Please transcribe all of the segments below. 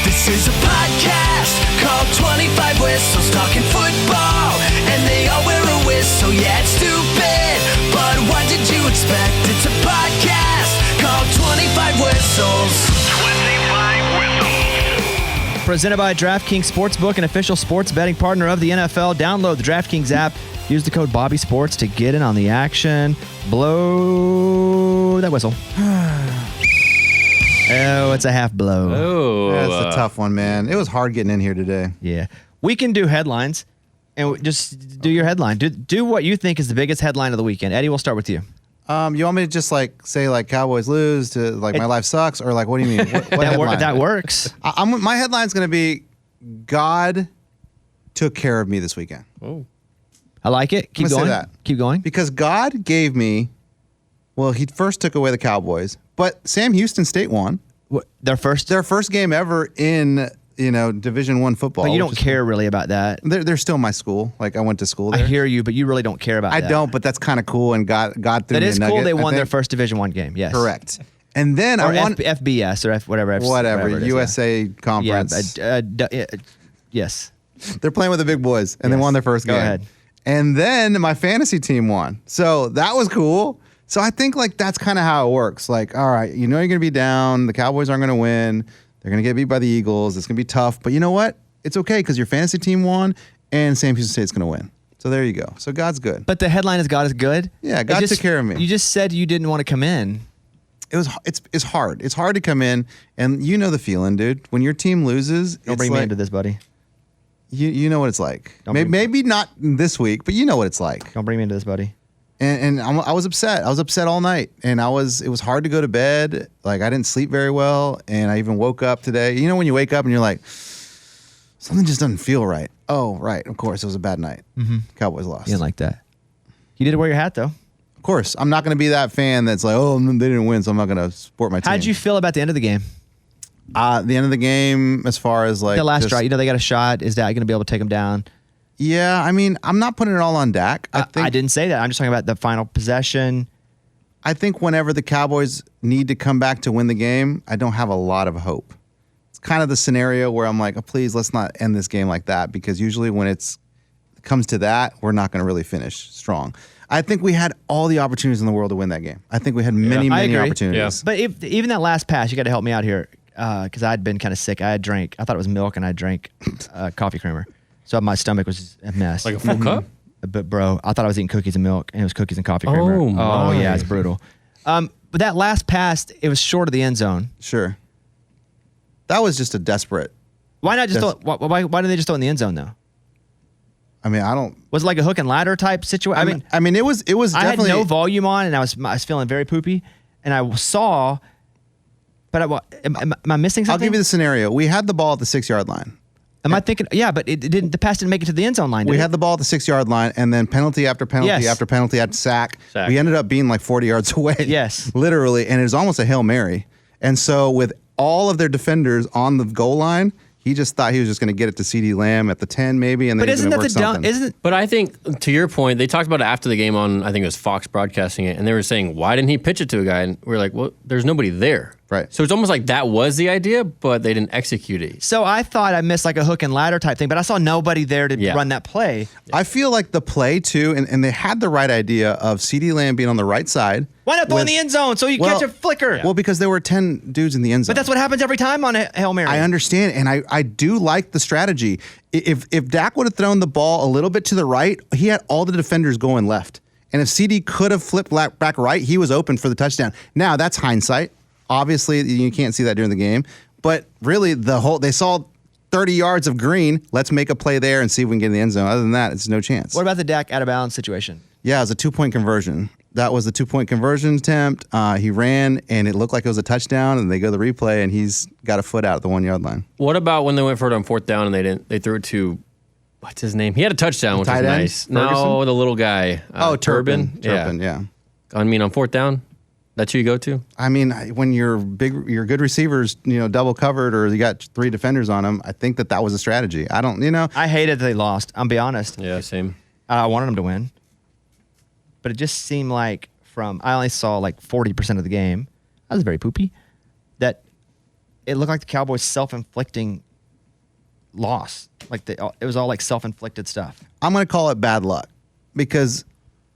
This is a podcast called 25 Whistles, talking football, and they all wear a whistle. Yeah, it's stupid, but what did you expect? It's a podcast called 25 Whistles. 25 Whistles. Presented by DraftKings Sportsbook, an official sports betting partner of the NFL. Download the DraftKings app. Use the code BobbySports to get in on the action. Blow that whistle. Oh, it's a half blow. Oh, That's a tough one, man. It was hard getting in here today. Yeah. We can do headlines, and just do your headline. Do what you think is the biggest headline of the weekend. Eddie, we'll start with you. You want me to just say Cowboys lose to my life sucks, or what do you mean? What headline? That works. My headline's going to be God took care of me this weekend. Oh. I like it. Keep going. Say that. Keep going. Because God gave me, he first took away the Cowboys, but Sam Houston State won. What, their first game ever in Division I football. But you don't care really about that. They're still my school. I went to school there. I hear you, but you really don't care about that. I don't, but that's kind of cool. And God threw me a nugget. That is cool. They won their first Division I game. Yes, correct. And then or I won FBS or whatever it is, USA Conference. Yes. They're playing with the big boys, and they won their first game. Go ahead. And then my fantasy team won. So that was cool. So I think that's kind of how it works. All right, you're going to be down. The Cowboys aren't going to win. They're going to get beat by the Eagles. It's going to be tough. But you know what? It's okay because your fantasy team won and Sam Houston State's going to win. So there you go. So God's good. But the headline is God is good? Yeah, God took care of me. You just said you didn't want to come in. It's hard. It's hard to come in, and you know the feeling, dude. When your team loses, Don't bring me into this, buddy. You know what it's like. Maybe not this week, but you know what it's like. Don't bring me into this, buddy. And I was upset. I was upset all night, and it was hard to go to bed. I didn't sleep very well, and I even woke up today. You know when you wake up and you're like, something just doesn't feel right. Oh, right. Of course, it was a bad night. Mm-hmm. Cowboys lost. You didn't like that. You did wear your hat, though. Of course. I'm not going to be that fan that's like, oh, they didn't win, so I'm not going to support my team. How'd you feel about the end of the game? The end of the game, as far as the last drive, they got a shot. Is Dak going to be able to take them down? Yeah, I'm not putting it all on Dak. I didn't say that. I'm just talking about the final possession. I think whenever the Cowboys need to come back to win the game, I don't have a lot of hope. It's kind of the scenario where I'm like, oh, please, let's not end this game like that, because usually when it comes to that, we're not going to really finish strong. I think we had all the opportunities in the world to win that game. I think we had many opportunities. Yeah. But even that last pass, you got to help me out here, because I'd been kind of sick. I thought it was milk, and I drank coffee creamer. So my stomach was a mess. Like a full cup? But bro, I thought I was eating cookies and milk, and it was cookies and coffee creamer. Oh yeah, it's brutal. But that last pass, it was short of the end zone. Sure. That was just a desperate. Why not just why didn't they just throw it in the end zone though? I mean, I don't. Was it like a hook and ladder type situation? I mean, it was definitely. I had no volume on, and I was feeling very poopy, and I saw. But am I missing something? I'll give you the scenario. We had the ball at the 6-yard line. Am I thinking? Yeah, but it didn't. The pass didn't make it to the end zone line. We had the ball at the 6-yard line, and then penalty after penalty after penalty after sack. We ended up being 40 yards away. Yes, literally, and it was almost a Hail Mary. And so with all of their defenders on the goal line, he just thought he was just going to get it to CeeDee Lamb at the 10 maybe, and then isn't that the dumb? But I think, to your point, they talked about it after the game on, I think it was Fox broadcasting it, and they were saying, why didn't he pitch it to a guy? And we were like, well, there's nobody there. Right. So it's almost like that was the idea, but they didn't execute it. So I thought I missed like a hook and ladder type thing, but I saw nobody there to run that play. I feel like the play too, and they had the right idea of CeeDee Lamb being on the right side. Why not throw in the end zone so you catch a flicker? Well, because there were 10 dudes in the end zone. But that's what happens every time on a Hail Mary. I understand, and I do like the strategy. If Dak would have thrown the ball a little bit to the right, he had all the defenders going left. And if CD could have flipped back right, he was open for the touchdown. Now, that's hindsight. Obviously, you can't see that during the game. But really, they saw 30 yards of green. Let's make a play there and see if we can get in the end zone. Other than that, it's no chance. What about the Dak out of bounds situation? Yeah, it was a 2-point conversion. That was the 2-point conversion attempt. He ran, and it looked like it was a touchdown, and they go to the replay, and he's got a foot out at the 1-yard line. What about when they went for it on 4th down and they threw it to, what's his name? He had a touchdown, which was nice. Ferguson? No, the little guy. Turpin. Turpin, yeah. I mean, on 4th down? That's who you go to? I mean, when your good receivers, double covered, or you got 3 defenders on them, I think that was a strategy. I hated that they lost. I'll be honest. Yeah, same. I wanted them to win, but it just seemed like I only saw like 40% of the game. I was very poopy. that it looked like the Cowboys self-inflicting loss. Like it was all like self-inflicted stuff. I'm going to call it bad luck because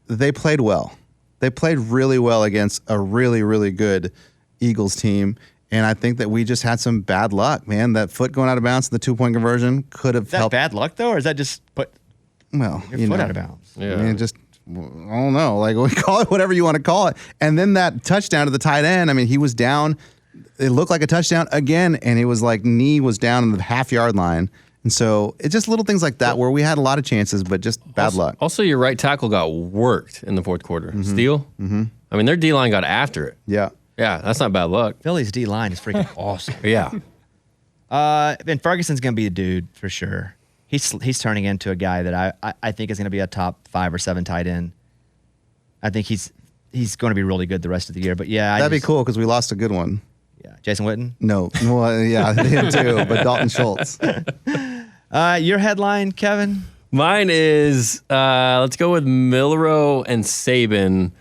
they played well. They played really well against a really, really good Eagles team. And I think that we just had some bad luck, man. That foot going out of bounds in the 2-point conversion could have Is that helped. bad luck though, or is that just put Well, your foot out of bounds? Yeah. I mean, just I don't know. Like we call it whatever you want to call it. And then that touchdown to the tight end. I mean, he was down. It looked like a touchdown again, and it was like knee was down in the half-yard line. And so it's just little things like that where we had a lot of chances, but just bad luck. Also, your right tackle got worked in the fourth quarter. Steele? Mm-hmm. I mean, their D-line got after it. Yeah. Yeah, that's not bad luck. Philly's D line is freaking awesome. Yeah. And Ferguson's going to be a dude for sure. He's turning into a guy that I think is going to be a top 5 or 7 tight end. I think he's going to be really good the rest of the year. But yeah, That'd be cool because we lost a good one. Yeah, Jason Witten. No. Well, yeah, him too, but Dalton Schultz. Your headline, Kevin? Mine is let's go with Milroe and Saban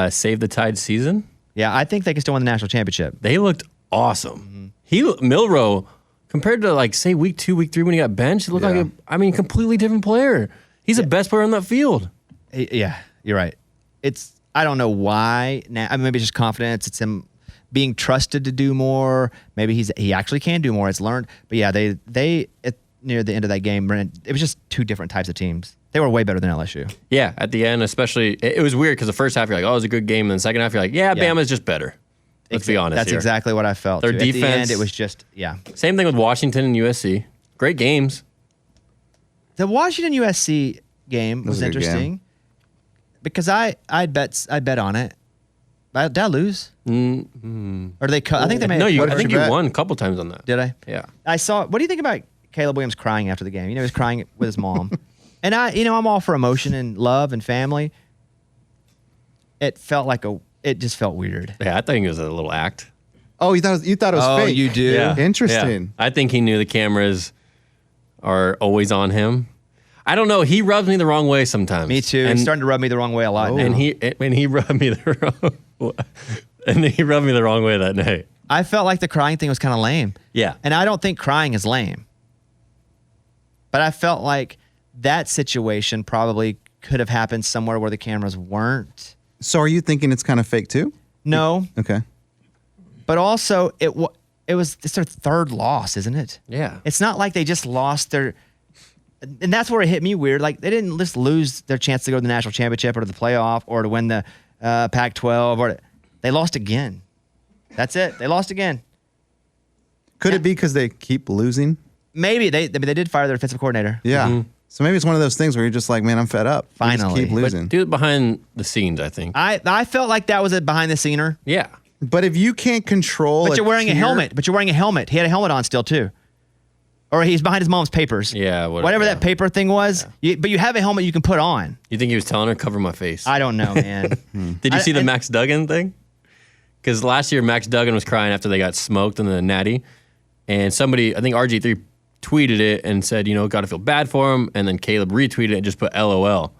save the Tide season. Yeah, I think they can still win the national championship. They looked awesome. Milroe, compared to like say week 2, week 3 when he got benched, he looked like a completely different player. He's the best player on that field. Yeah, you're right. I don't know why. Now, maybe it's just confidence. It's him being trusted to do more. Maybe he actually can do more. It's learned. But yeah, they near the end of that game, it was just 2 different types of teams. They were way better than LSU. Yeah, at the end, especially, it was weird because the first half you're like, oh, it was a good game, and the second half you're like, yeah, Bama's just better. Let's be honest. That's here. exactly what I felt. Their too. defense. At the end, it was just Same thing with Washington and USC. Great games. The Washington USC game was a good interesting because I bet on it. Did I lose? Mm-hmm. Or did they cut? I think they made. No, it. I think you won a couple times on that. Did I? Yeah. I saw. What do you think about Caleb Williams crying after the game? He was crying with his mom, and I'm all for emotion and love and family. It felt like it just felt weird. Yeah, I think it was a little act. Oh, you thought it was Oh, fake? you do? Yeah. Interesting. Yeah. I think he knew the cameras are always on him. I don't know. He rubs me the wrong way sometimes. Me too. And, He's starting to rub me the wrong way a lot. now. and he rubbed me the wrong and he rubbed me the wrong way that night. I felt like the crying thing was kind of lame. Yeah. And I don't think crying is lame. But I felt like that situation probably could have happened somewhere where the cameras weren't. So are you thinking it's kind of fake too? No. Okay. But also, it's their 3rd loss, isn't it? Yeah. It's not like they just lost their... And that's where it hit me weird. Like, they didn't just lose their chance to go to the national championship or to the playoff or to win the Pac-12. They lost again. That's it. They lost again. Could it be because they keep losing? Maybe. They did fire their defensive coordinator. Yeah. Mm-hmm. So maybe it's one of those things where you're just like, man, I'm fed up. We just Finally. keep losing. Do it behind the scenes, I think. I felt like that was a behind-the-scener. Yeah. But if you can't control, But you're wearing a tier- helmet. He had a helmet on still, too. Or he's behind his mom's papers. Yeah, whatever that paper thing was. But you have a helmet you can put on. You think he was telling her, cover my face? I don't know, man. Did you see the and- Max Duggan thing? Because last year, Max Duggan was crying after they got smoked in the Natty. And somebody, I think RG3 tweeted it and said, got to feel bad for him. And then Caleb retweeted it and just put LOL.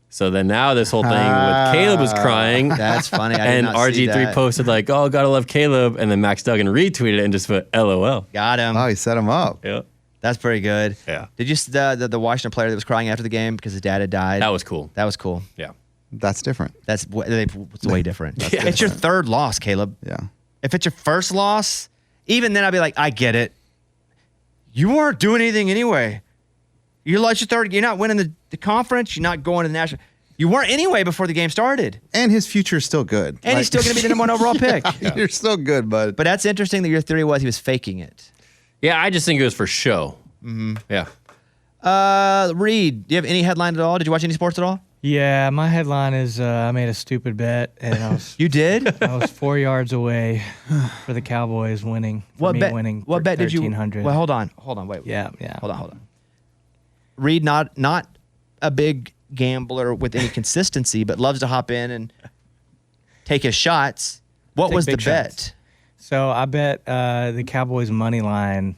So then now this whole thing with Caleb was crying. That's funny. I did And not see RG3 that. posted like, oh, gotta love Caleb. And then Max Duggan retweeted it and just put LOL. Got him. Oh, he set him up. Yeah. That's pretty good. Yeah. Did you see the Washington player that was crying after the game because his dad had died? That was cool. That was cool. Yeah. That's different. It's way different. It's your 3rd loss, Caleb. Yeah. If it's your 1st loss, even then I'd be like, I get it. You weren't doing anything anyway. You lost your 3rd. You're not winning the conference. You're not going to the national. You weren't anyway before the game started. And his future is still good. And he's still going to be the #1 overall pick. You're still good, bud. But that's interesting that your theory was he was faking it. Yeah, I just think it was for show. Mm-hmm. Yeah. Reed, do you have any headline at all? Did you watch any sports at all? Yeah, my headline is I made a stupid bet and I was You did? I was 4 yards away for the Cowboys winning. For me winning. What bet did you? 1,300. Well, hold on, wait. Yeah. Hold on. Reed, not a big gambler with any consistency, but loves to hop in and take his shots. What Take was the big bet? shots. So I bet the Cowboys money line.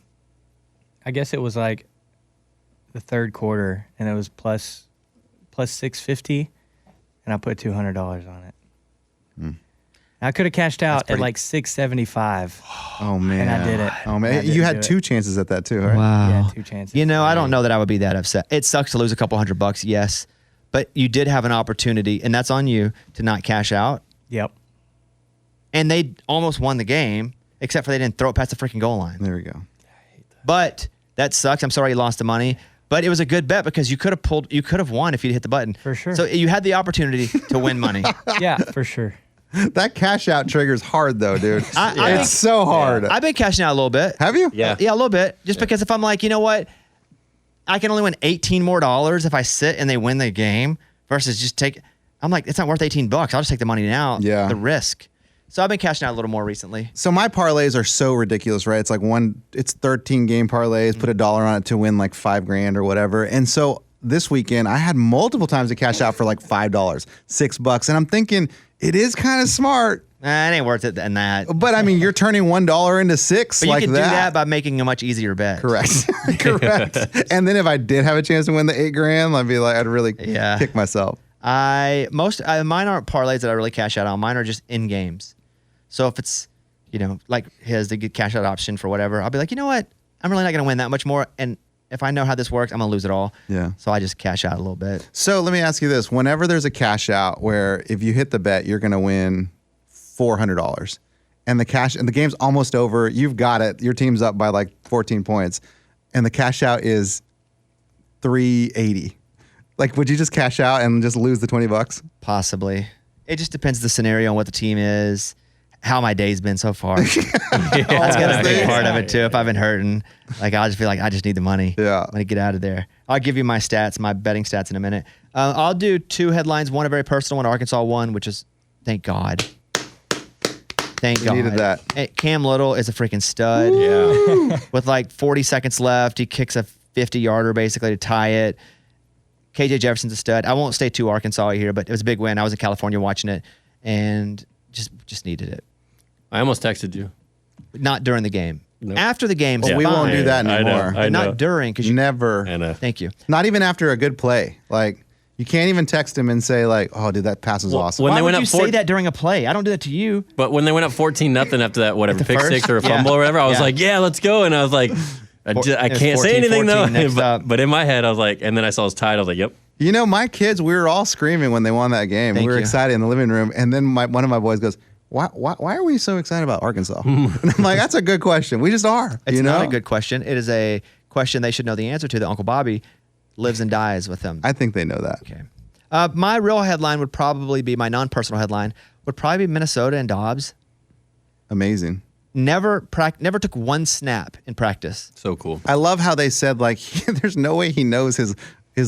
I guess it was like the 3rd quarter, and it was plus 650, and I put $200 on it. I could have cashed out pretty- at like 675. Oh man. And I did it. Oh I man. didn't You had do it. 2 chances at that too, right? Wow. Yeah, 2 chances. You know, I don't know that I would be that upset. It sucks to lose a couple $100, yes, but you did have an opportunity, and that's on you to not cash out. Yep. And they almost won the game, except for they didn't throw it past the freaking goal line. There we go. But that sucks. I'm sorry you lost the money. But it was a good bet because you could have won if you'd hit the button. For sure. So you had the opportunity to win money. Yeah, for sure. That cash out trigger's hard though, dude. I- it's so hard. I've been cashing out a little bit. Have you? Yeah. Yeah, a little bit. Just because if I'm like, you know what? I can only win $18 more if I sit and they win the game versus just take. I'm like, it's not worth $18. I'll just take the money now. Yeah. The risk. So I've been cashing out a little more recently. So my parlays are so ridiculous, right? It's like it's 13 game parlays, put $1 on it to win like $5,000 or whatever. And so this weekend I had multiple times to cash out for like $5, $6. And I'm thinking it is kind of smart. It ain't worth it than that. But I mean, you're turning $1 into 6 But like you can that. do that by making a much easier bet. Correct. Correct. And then if I did have a chance to win the $8,000, I'd be like, I'd really kick myself. Mine aren't parlays that I really cash out on. Mine are just in games. So if it's, like the good cash out option for whatever, I'll be like, you know what? I'm really not going to win that much more. And if I know how this works, I'm going to lose it all. Yeah. So I just cash out a little bit. So let me ask you this. Whenever there's a cash out where if you hit the bet, you're going to win $400 and the game's almost over. You've got it. Your team's up by like 14 points and the cash out is $380. Like, would you just cash out and just lose the $20? Possibly. It just depends the scenario on what the team is, how my day's been so far. That's got a big part of it too. If I've been hurting, like I'll just be like, I just need the money. Yeah. I'm gonna get out of there. I'll give you my stats, my betting stats in a minute. I'll do 2 headlines, one a very personal one, Arkansas one, which is thank God. Thank God. Needed that. Cam Little is a freaking stud. Yeah. With like 40 seconds left, he kicks a 50-yarder basically to tie it. KJ Jefferson's a stud. I won't stay too Arkansas here, but it was a big win. I was in California watching it and just needed it. I almost texted you. Not during the game. Nope. After the game, Well, we won't do that anymore. I know. Not during, because you. Never. I know. Thank you. Not even after a good play. Like, you can't even text him and say like, oh, dude, that pass was Well, awesome. when Why they would went you up say that during a play? I don't do that to you. But when they went up 14-0 after that, whatever, the pick first? 6 or a Yeah. fumble or whatever, I was Yeah. like, yeah, let's go. And I was like, I It was can't say anything 14-14 though. next up. But in my head, I was like, and then I saw his tide. I was like, yep. You know, my kids, we were all screaming when they won that game. Thank we were you. excited in the living room. And then one of my boys goes, why are we so excited about Arkansas? And I'm like, that's a good question. We just are. It's not a good question. It is a question they should know the answer to, that Uncle Bobby lives and dies with them. I think they know that. Okay. My real headline would probably be, my non-personal headline would probably be Minnesota and Dobbs. Amazing. Never took one snap in practice. So cool. I love how they said, like, there's no way he knows his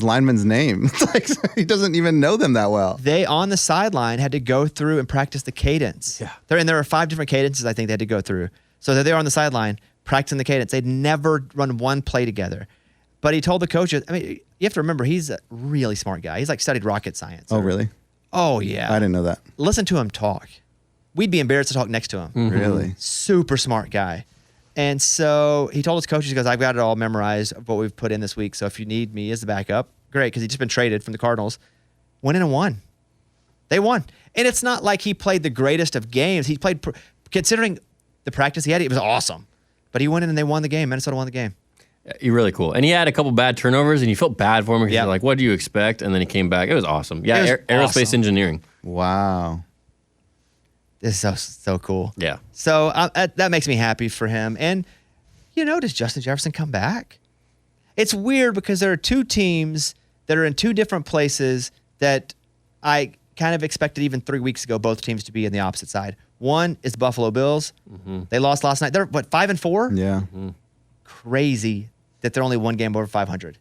lineman's name. Like, he doesn't even know them that well. They, on the sideline, had to go through and practice the cadence. Yeah. There were 5 different cadences I think they had to go through. So they're there on the sideline practicing the cadence. They'd never run one play together. But he told the coaches, I mean, you have to remember, he's a really smart guy. He's like studied rocket science. Oh, really? Oh, yeah. I didn't know that. Listen to him talk. We'd be embarrassed to talk next to him. Really? Super smart guy. And so he told his coaches, he goes, I've got it all memorized of what we've put in this week. So if you need me as the backup, great, because he'd just been traded from the Cardinals. Went in and won. They won. And it's not like he played the greatest of games. He played, considering the practice he had, it was awesome. But he went in and they won the game. Minnesota won the game. You're really cool. And he had a couple bad turnovers, and you felt bad for him because Yeah. you're like, what do you expect? And then he came back. It was awesome. Yeah, It was aerospace awesome. engineering. Wow. This is so cool. Yeah. So that makes me happy for him. And, does Justin Jefferson come back? It's weird because there are 2 teams that are in 2 different places that I kind of expected even 3 weeks ago both teams to be in the opposite side. One is Buffalo Bills. They lost last night. They're, 5-4? Yeah. Crazy that they're only 1 game over 500.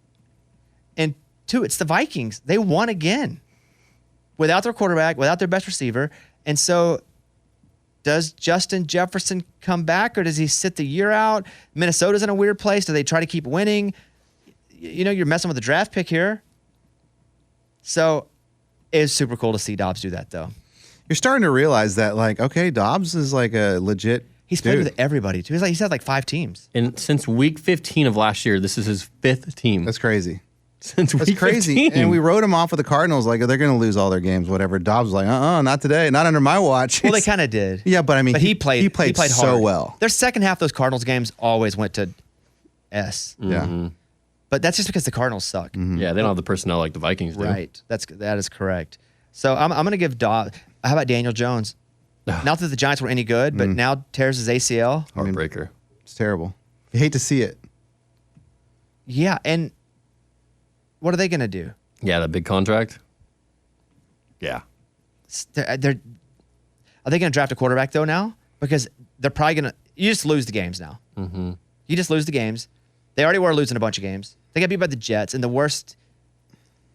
And 2, it's the Vikings. They won again without their quarterback, without their best receiver. And so does Justin Jefferson come back, or does he sit the year out? Minnesota's in a weird place. Do they try to keep winning? You're messing with the draft pick here. So it's super cool to see Dobbs do that, though. You're starting to realize that, like, okay, Dobbs is like a legit He's played dude. with everybody, too. He's had like 5 teams. And since week 15 of last year, this is his 5th team. That's crazy. since That's week crazy. 15. And we wrote him off with the Cardinals like they're going to lose all their games, whatever. Dobbs was like, not today, not under my watch. Well, they kind of did. Yeah, but I mean, he played so hard. well. Their second half of those Cardinals games always went to S. Yeah. But that's just because the Cardinals suck. Yeah, they don't have the personnel like the Vikings do. Right. That is correct. So I'm going to give Dobbs. How about Daniel Jones? Not that the Giants were any good, but now tears his ACL. Heartbreaker. It's terrible. You hate to see it. Yeah, and what are they going to do? Yeah, that big contract. Yeah. Are they going to draft a quarterback though now? Because they're probably going to. You just lose the games now. Mm-hmm. You just lose the games. They already were losing a bunch of games. They got beat by the Jets in the worst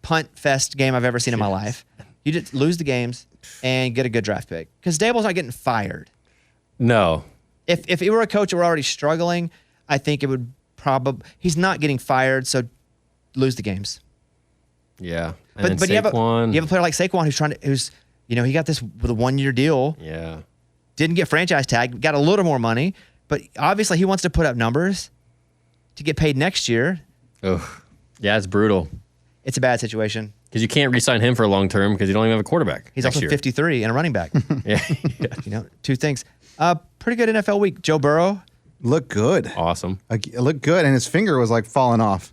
punt fest game I've ever seen in my life. You just lose the games and get a good draft pick because Dable's not getting fired. No. If he were a coach that were already struggling, I think it would probably. He's not getting fired, so lose the games. Yeah. And But then you have Saquon. a player like Saquon who's he got this with a 1-year deal. Yeah. Didn't get franchise tag, got a little more money, but obviously he wants to put up numbers to get paid next year. Ugh. Yeah, it's brutal. It's a bad situation. Because you can't re-sign him for long term because you don't even have a quarterback. He's next also year. 53 and a running back. Yeah. Two things. Pretty good NFL week. Joe Burrow. Look good. Awesome. Like, it looked good, and his finger was like falling off.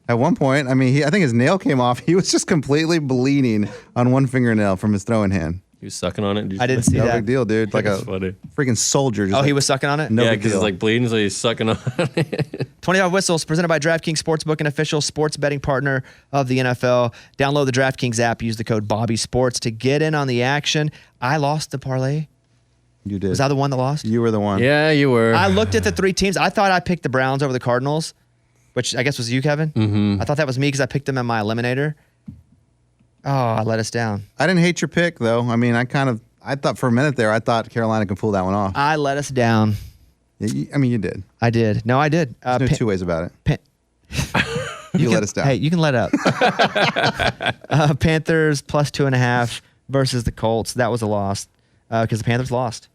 At one point, I mean, I think his nail came off. He was just completely bleeding on one fingernail from his throwing hand. He was sucking on it. I didn't see No that. big deal, dude. Like a That's funny. freaking soldier. Just Oh, he was sucking on it? No Yeah, big because deal. it's like bleeding, so he's sucking on it. 25 Whistles, presented by DraftKings Sportsbook, an official sports betting partner of the NFL. Download the DraftKings app. Use the code BobbySports to get in on the action. I lost the parlay. You did. Was I the one that lost? You were the one. Yeah, you were. I looked at the three teams. I thought I picked the Browns over the Cardinals, which I guess was you, Kevin. Mm-hmm. I thought that was me because I picked them in my eliminator. Oh, I let us down. I didn't hate your pick, though. I mean, I thought for a minute there, I thought Carolina could pull that one off. I let us down. I mean, you did. I did. No, I did. There's no two ways about it. You let us down. Hey, you can let up. Panthers plus 2.5 versus the Colts. That was a loss because the Panthers lost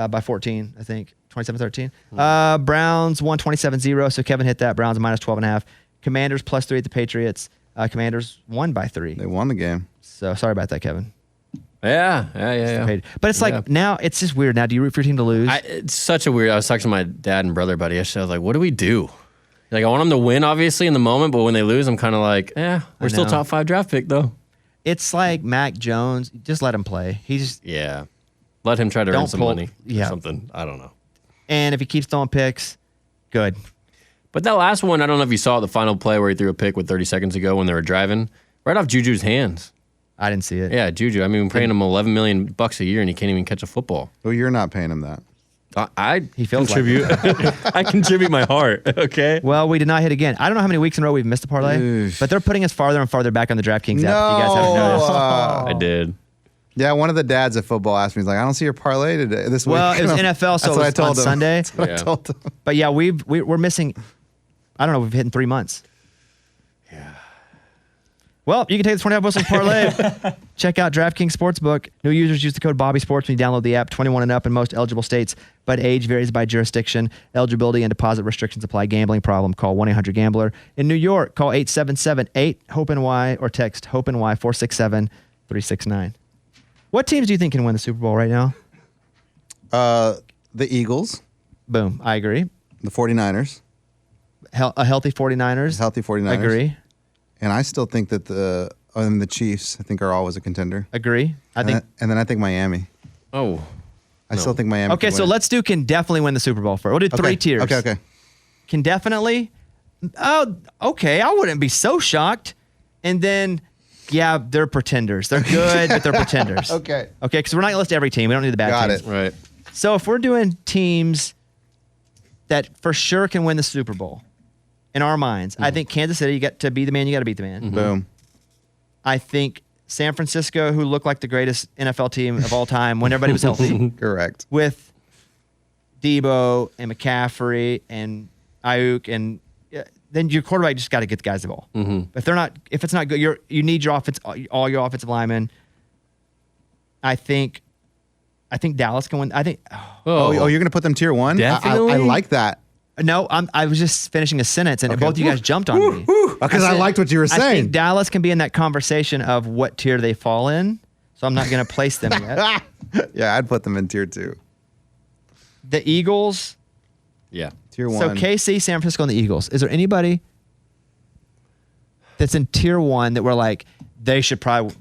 by 14, I think, 27-13. Browns won 27-0, so Kevin hit that. Browns minus 12.5. Commanders plus 3 at the Patriots. Commanders won by 3. They won the game. So sorry about that, Kevin. Yeah. But it's like now it's just weird. Now, do you root for your team to lose? It's such a weird. I was talking to my dad and brother buddy yesterday. I was like, "What do we do?" Like, I want them to win, obviously, in the moment, but when they lose, I'm kind of like, we're still know. top 5 draft pick though. It's like Mac Jones. Just let him play. He's Yeah, let him try to Don't earn some pull- money yeah. or something. I don't know. and if he keeps throwing picks, good. But that last one, I don't know if you saw the final play where he threw a pick with 30 seconds ago when they were driving, right off Juju's hands. I didn't see it. Yeah, Juju. I mean, we're paying him $11 million a year, and he can't even catch a football. Well, you're not paying him that. I He feels like contribute. I contribute my heart. Okay. Well, we did not hit again. I don't know how many weeks in a row we've missed a parlay, Oof. but they're putting us farther and farther back on the DraftKings app. If you guys haven't noticed. I did. Yeah, one of the dads at football asked me, he's like, I don't see your parlay today this week. Well, it was NFL, so That's it what I was told on him. Sunday. That's what I Yeah. told him. But yeah, we're missing. I don't know. We've hit in 3 months. Yeah. Well, you can take the 25 Whistles parlay. Check out DraftKings Sportsbook. New users use the code BobbySports when you download the app. 21 and up in most eligible states, but age varies by jurisdiction. Eligibility and deposit restrictions apply. Gambling problem? Call 1-800-GAMBLER. In New York, call 877-8-HOPE-NY or text HOPE-NY 467-369. What teams do you think can win the Super Bowl right now? The Eagles, Boom. I agree. the 49ers, A healthy 49ers. healthy 49ers. Agree. And I still think that the Chiefs, I think, are always a contender. Agree. I think. And then I think Miami. Oh. I still think Miami. Okay, can so win. let's do can definitely win the Super Bowl first. We'll do three tiers. Okay. Can definitely. Oh, okay. I wouldn't be so shocked. And then, yeah, they're pretenders. They're good, but they're pretenders. Okay. Okay, because we're not going to list every team. We don't need the bad Got teams. it. Right. So if we're doing teams that for sure can win the Super Bowl, in our minds, I think Kansas City, you got to be the man, you got to beat the man. Boom. I think San Francisco, who looked like the greatest NFL team of all time when everybody was healthy, Correct. with Debo and McCaffrey and Ayuk, and then your quarterback just got to get the guys the ball. If it's not good, you need your offense, all your offensive linemen. I think Dallas can win. I think Oh, you're going to put them tier one? Definitely? I like that. No, I was just finishing a sentence, and both of you guys jumped on me. Because I liked what you were I saying. think Dallas can be in that conversation of what tier they fall in, so I'm not going to place them yet. Yeah, I'd put them in tier 2. The Eagles. Yeah. Tier 1. So KC, San Francisco, and the Eagles. Is there anybody that's in tier 1 that we're like, they should probably,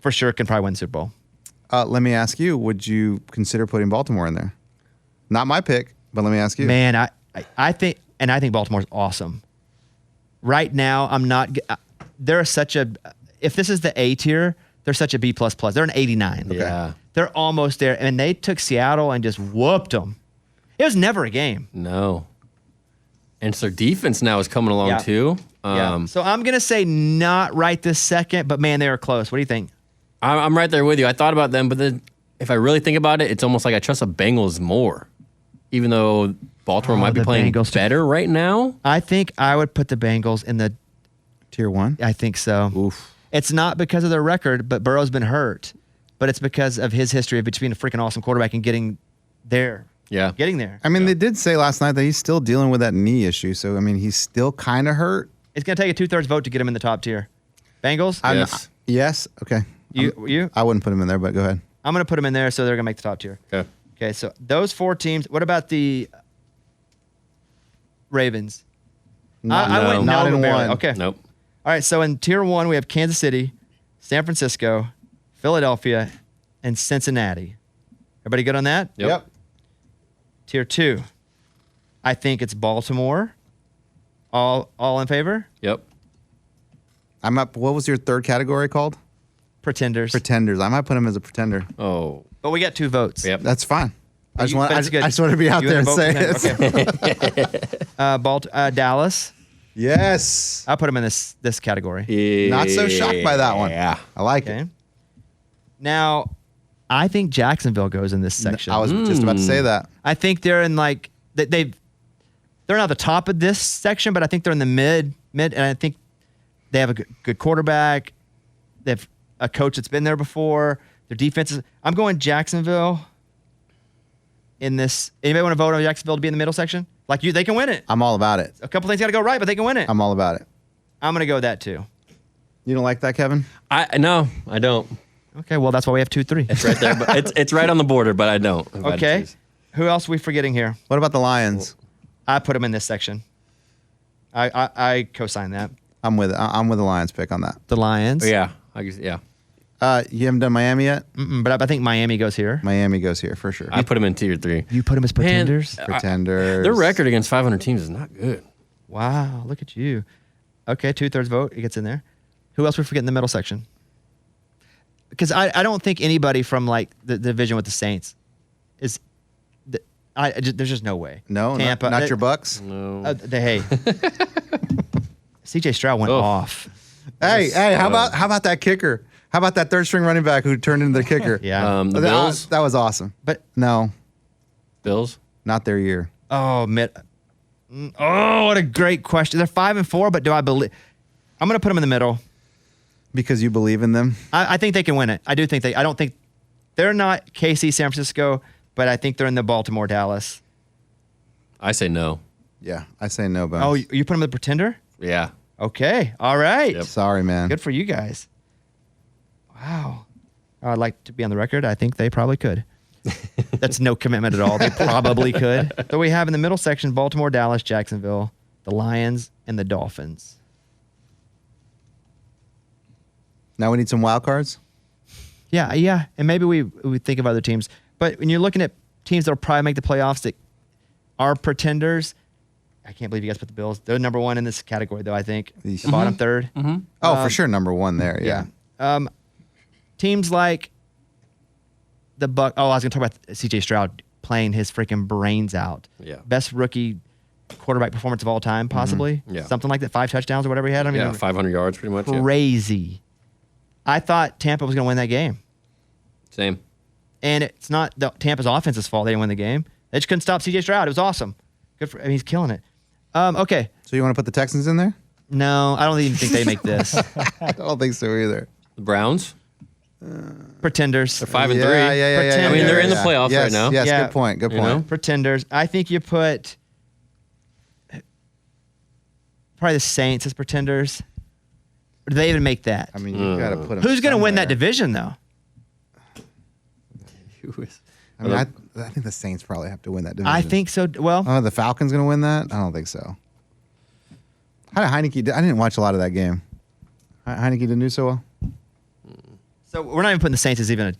for sure, can probably win the Super Bowl? Let me ask you, would you consider putting Baltimore in there? Not my pick, but let me ask you. Man, I think Baltimore's awesome. Right now, I'm not. They're such a. If this is the A tier, they're such a B++. They're an 89. Yeah. They're almost there, and they took Seattle and just whooped them. It was never a game. No. And so their defense now is coming along too. Yeah. So I'm gonna say not right this second, but man, they were close. What do you think? I'm right there with you. I thought about them, but then if I really think about it, it's almost like I trust the Bengals more, even though Baltimore might be the playing Bengals. better right now. I think I would put the Bengals in the. Tier 1? I think so. Oof. It's not because of their record, but Burrow's been hurt. But it's because of his history of being a freaking awesome quarterback and getting there. Yeah. Getting there. I mean, they did say last night that he's still dealing with that knee issue. So, I mean, he's still kind of hurt. It's going to take a 2/3 vote to get him in the top tier. Bengals? Yes. Yes. Okay. You? I wouldn't put him in there, but go ahead. I'm going to put him in there, so they're going to make the top tier. Okay. Okay, so those 4 teams. What about the Ravens? I went not in barely. one. Okay. Nope. All right, so in tier 1, we have Kansas City, San Francisco, Philadelphia, and Cincinnati. Everybody good on that? Yep. Tier 2, I think it's Baltimore. All in favor? Yep. I'm up. What was your third category called? Pretenders. Pretenders. I might put him as a pretender. Oh. But we got 2 votes. Yep. That's fine. I just want. But it's good. I just want to be out You there and wanna say vote it. Okay. Dallas. Yes. I'll put them in this category. Not so shocked by that one. Yeah. I like Okay. it. Now, I think Jacksonville goes in this section. I was just about to say that. I think they're in like they're not the top of this section, but I think they're in the mid, and I think they have a good quarterback. They have a coach that's been there before. Their defense is. I'm going Jacksonville. In this, anybody want to vote on Jacksonville to be in the middle section? Like they can win it. I'm all about it. A couple things got to go right, but they can win it. I'm all about it. I'm gonna go with that too. You don't like that, Kevin? No, I don't. Okay, well that's why we have 2-3. It's right there, but it's right on the border, but I don't. if I had to Okay, choose. who else are we forgetting here? What about the Lions? I put them in this section. I co-sign that. I'm with it. I'm with the Lions pick on that. The Lions. Oh, yeah. I guess, yeah. You haven't done Miami yet? But I think Miami goes here. Miami goes here for sure. I put them in tier 3. You put them as pretenders. Pretenders. Their record against 500 teams is not good. Wow, look at you. Okay, 2/3 vote. It gets in there. Who else we forget in the middle section? Because I don't think anybody from like the division with the Saints is. There's just no way. No, Tampa. not your Bucks. No. Hey, CJ Stroud went Oh. off. Hey, how about that kicker? How about that third string running back who turned into the kicker? Yeah. The Bills. That was awesome. But No, Bills. not their year. oh, what a great question. They're 5-4, but do I believe? I'm going to put them in the middle. Because you believe in them. I think they can win it. I do think I don't think they're not KC, San Francisco, but I think they're in the Baltimore, Dallas. I say no. Yeah, I say no, Bones. Oh, you put them in the pretender? Yeah. Okay. All right. Yep. Sorry, man. Good for you guys. Wow. I'd like to be on the record. I think they probably could. That's no commitment at all. They probably could. So we have in the middle section Baltimore, Dallas, Jacksonville, the Lions, and the Dolphins. Now we need some wild cards. Yeah. And maybe we think of other teams. But when you're looking at teams that will probably make the playoffs that are pretenders, I can't believe you guys put the Bills. They're number 1 in this category, though, I think. Eesh. The bottom third. Oh, for sure, number 1 there. Yeah. Teams like the Buck. Oh, I was going to talk about CJ Stroud playing his freaking brains out. Yeah. Best rookie quarterback performance of all time, possibly. Yeah. Something like that. 5 touchdowns or whatever he had. I mean, Yeah, 500 yards pretty much. Yeah. crazy. I thought Tampa was going to win that game. Same. And it's not Tampa's offense's fault they didn't win the game. They just couldn't stop CJ Stroud. It was awesome. Good for. I mean, he's killing it. Okay. So you want to put the Texans in there? No, I don't even think they make this. I don't think so either. The Browns. Pretenders. They're 5 and 3. Pretenders. I mean, they're in the playoffs yes, right now. Yes, Yeah. good point. Good You point. know? Pretenders. I think you put probably the Saints as pretenders. Or do they even make that? I mean, you got to put them. Who's going to win that somewhere. division, though? I mean, I think the Saints probably have to win that division. I think so. Well, Oh, the Falcons going to win that? I don't think so. How did Heineke? I didn't watch a lot of that game. Heineke didn't do so well. so we're not even putting the Saints as even a.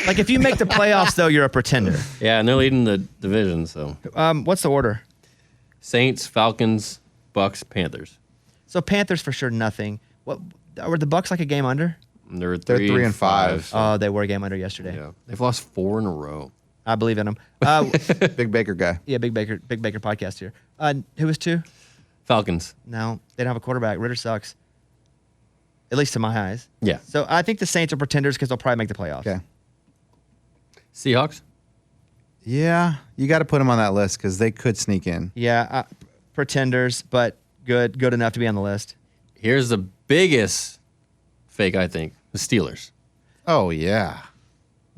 Like, if you make the playoffs, though, you're a pretender. Yeah, and they're leading the division. So What's the order? Saints, Falcons, Bucks, Panthers. So Panthers for sure, nothing. What were the Bucks like a game under? And they're They're 3 and 5. so, Oh, they were a game under yesterday. yeah, they've lost 4 in a row. I believe in them. Big Baker guy. Yeah, Big Baker podcast here. Who was 2? Falcons. No, they don't have a quarterback. Ritter sucks. At least to my eyes. Yeah. So I think the Saints are pretenders because they'll probably make the playoffs. Okay. Seahawks. Yeah, you got to put them on that list because they could sneak in. Yeah, pretenders, but good enough to be on the list. Here's the biggest fake, I think. The Steelers. Oh yeah,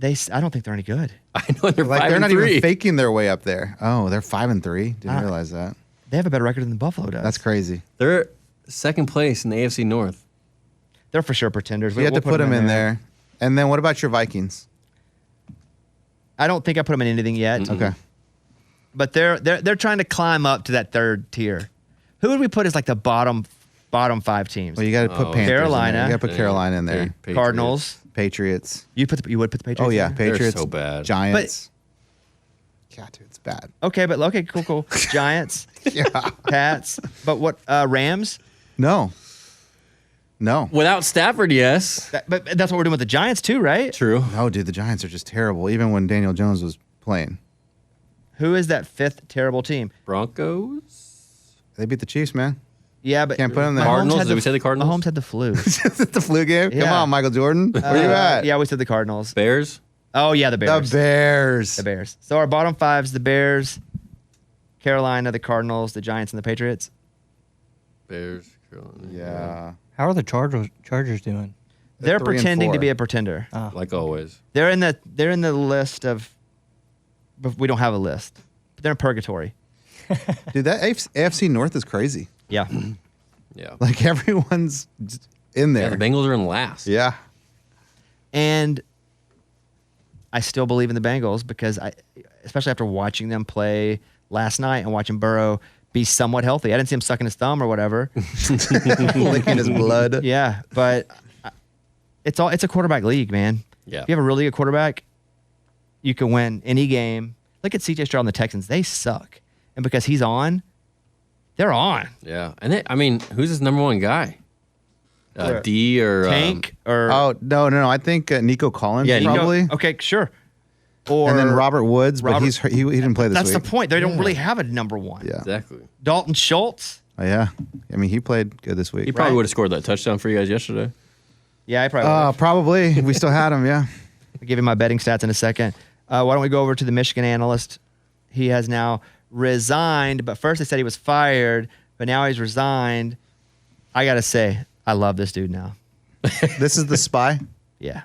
I don't think they're any good. I know they're like 5 they're and not 3. even faking their way up there. Oh, they're 5 and 3. Didn't realize that. They have a better record than Buffalo does. That's crazy. They're second place in the AFC North. They're for sure pretenders. You have to put them in there. And then what about your Vikings? I don't think I put them in anything yet. Okay. But they're trying to climb up to that third tier. Who would we put as like the bottom 5 teams? Well, you got to put Oh, Panthers. Carolina. In there. You got to put Carolina in there. Patriots. Cardinals. Patriots. You would put the Patriots. Oh yeah, in there? Patriots. so bad. Giants. Yeah, dude, it's bad. Okay, cool. Giants, Yeah. Pats. But what? Rams. No. Without Stafford, yes. But that's what we're doing with the Giants too, right? True. No, dude, the Giants are just terrible. Even when Daniel Jones was playing, Who is that 5th terrible team? Broncos. they beat the Chiefs, man. Yeah, but Can't put them there. Mahomes Cardinals? had Did we say the Cardinals? Mahomes had the flu. the flu game. Come Yeah. on, Michael Jordan. Where you at? Yeah, we said the Cardinals. Bears. Oh yeah, the The Bears. Bears. The Bears. So our bottom 5's the Bears, Carolina, the Cardinals, the Giants, and the Patriots. Bears. Carolina. Yeah. How are the Chargers doing? They're 3 and pretending to 4. be a pretender. Like always. They're in the list of. But we don't have a list. They're in purgatory. Dude, that AFC North is crazy. Yeah. Yeah. Like everyone's in Yeah, there. the Bengals are in last. Yeah. And I still believe in the Bengals because especially after watching them play last night and watching Burrow be somewhat healthy. I didn't see him sucking his thumb or whatever. Licking his blood. Yeah, but it's a quarterback league, man. Yeah. If you have a really good quarterback, you can win any game. Look at CJ Stroud and the Texans. They suck. And because he's on, they're on. Yeah. And who's his number 1 guy? D or Tank or Oh, no. I think Nico Collins Yeah, Nico- probably. Okay, sure. Or And then Robert Woods, but Robert- he didn't play this That's week. the point. They don't really have a number 1. Yeah. exactly. Dalton Schultz. Oh, yeah. I mean, he played good this week. He probably Right. would have scored that touchdown for you guys yesterday. Yeah, I probably would. Probably. We still had him, yeah. I'll give you my betting stats in a second. Why don't we go over to the Michigan analyst? He has now resigned, but first they said he was fired, but now he's resigned. I got to say, I love this dude now. This is the spy, Yeah.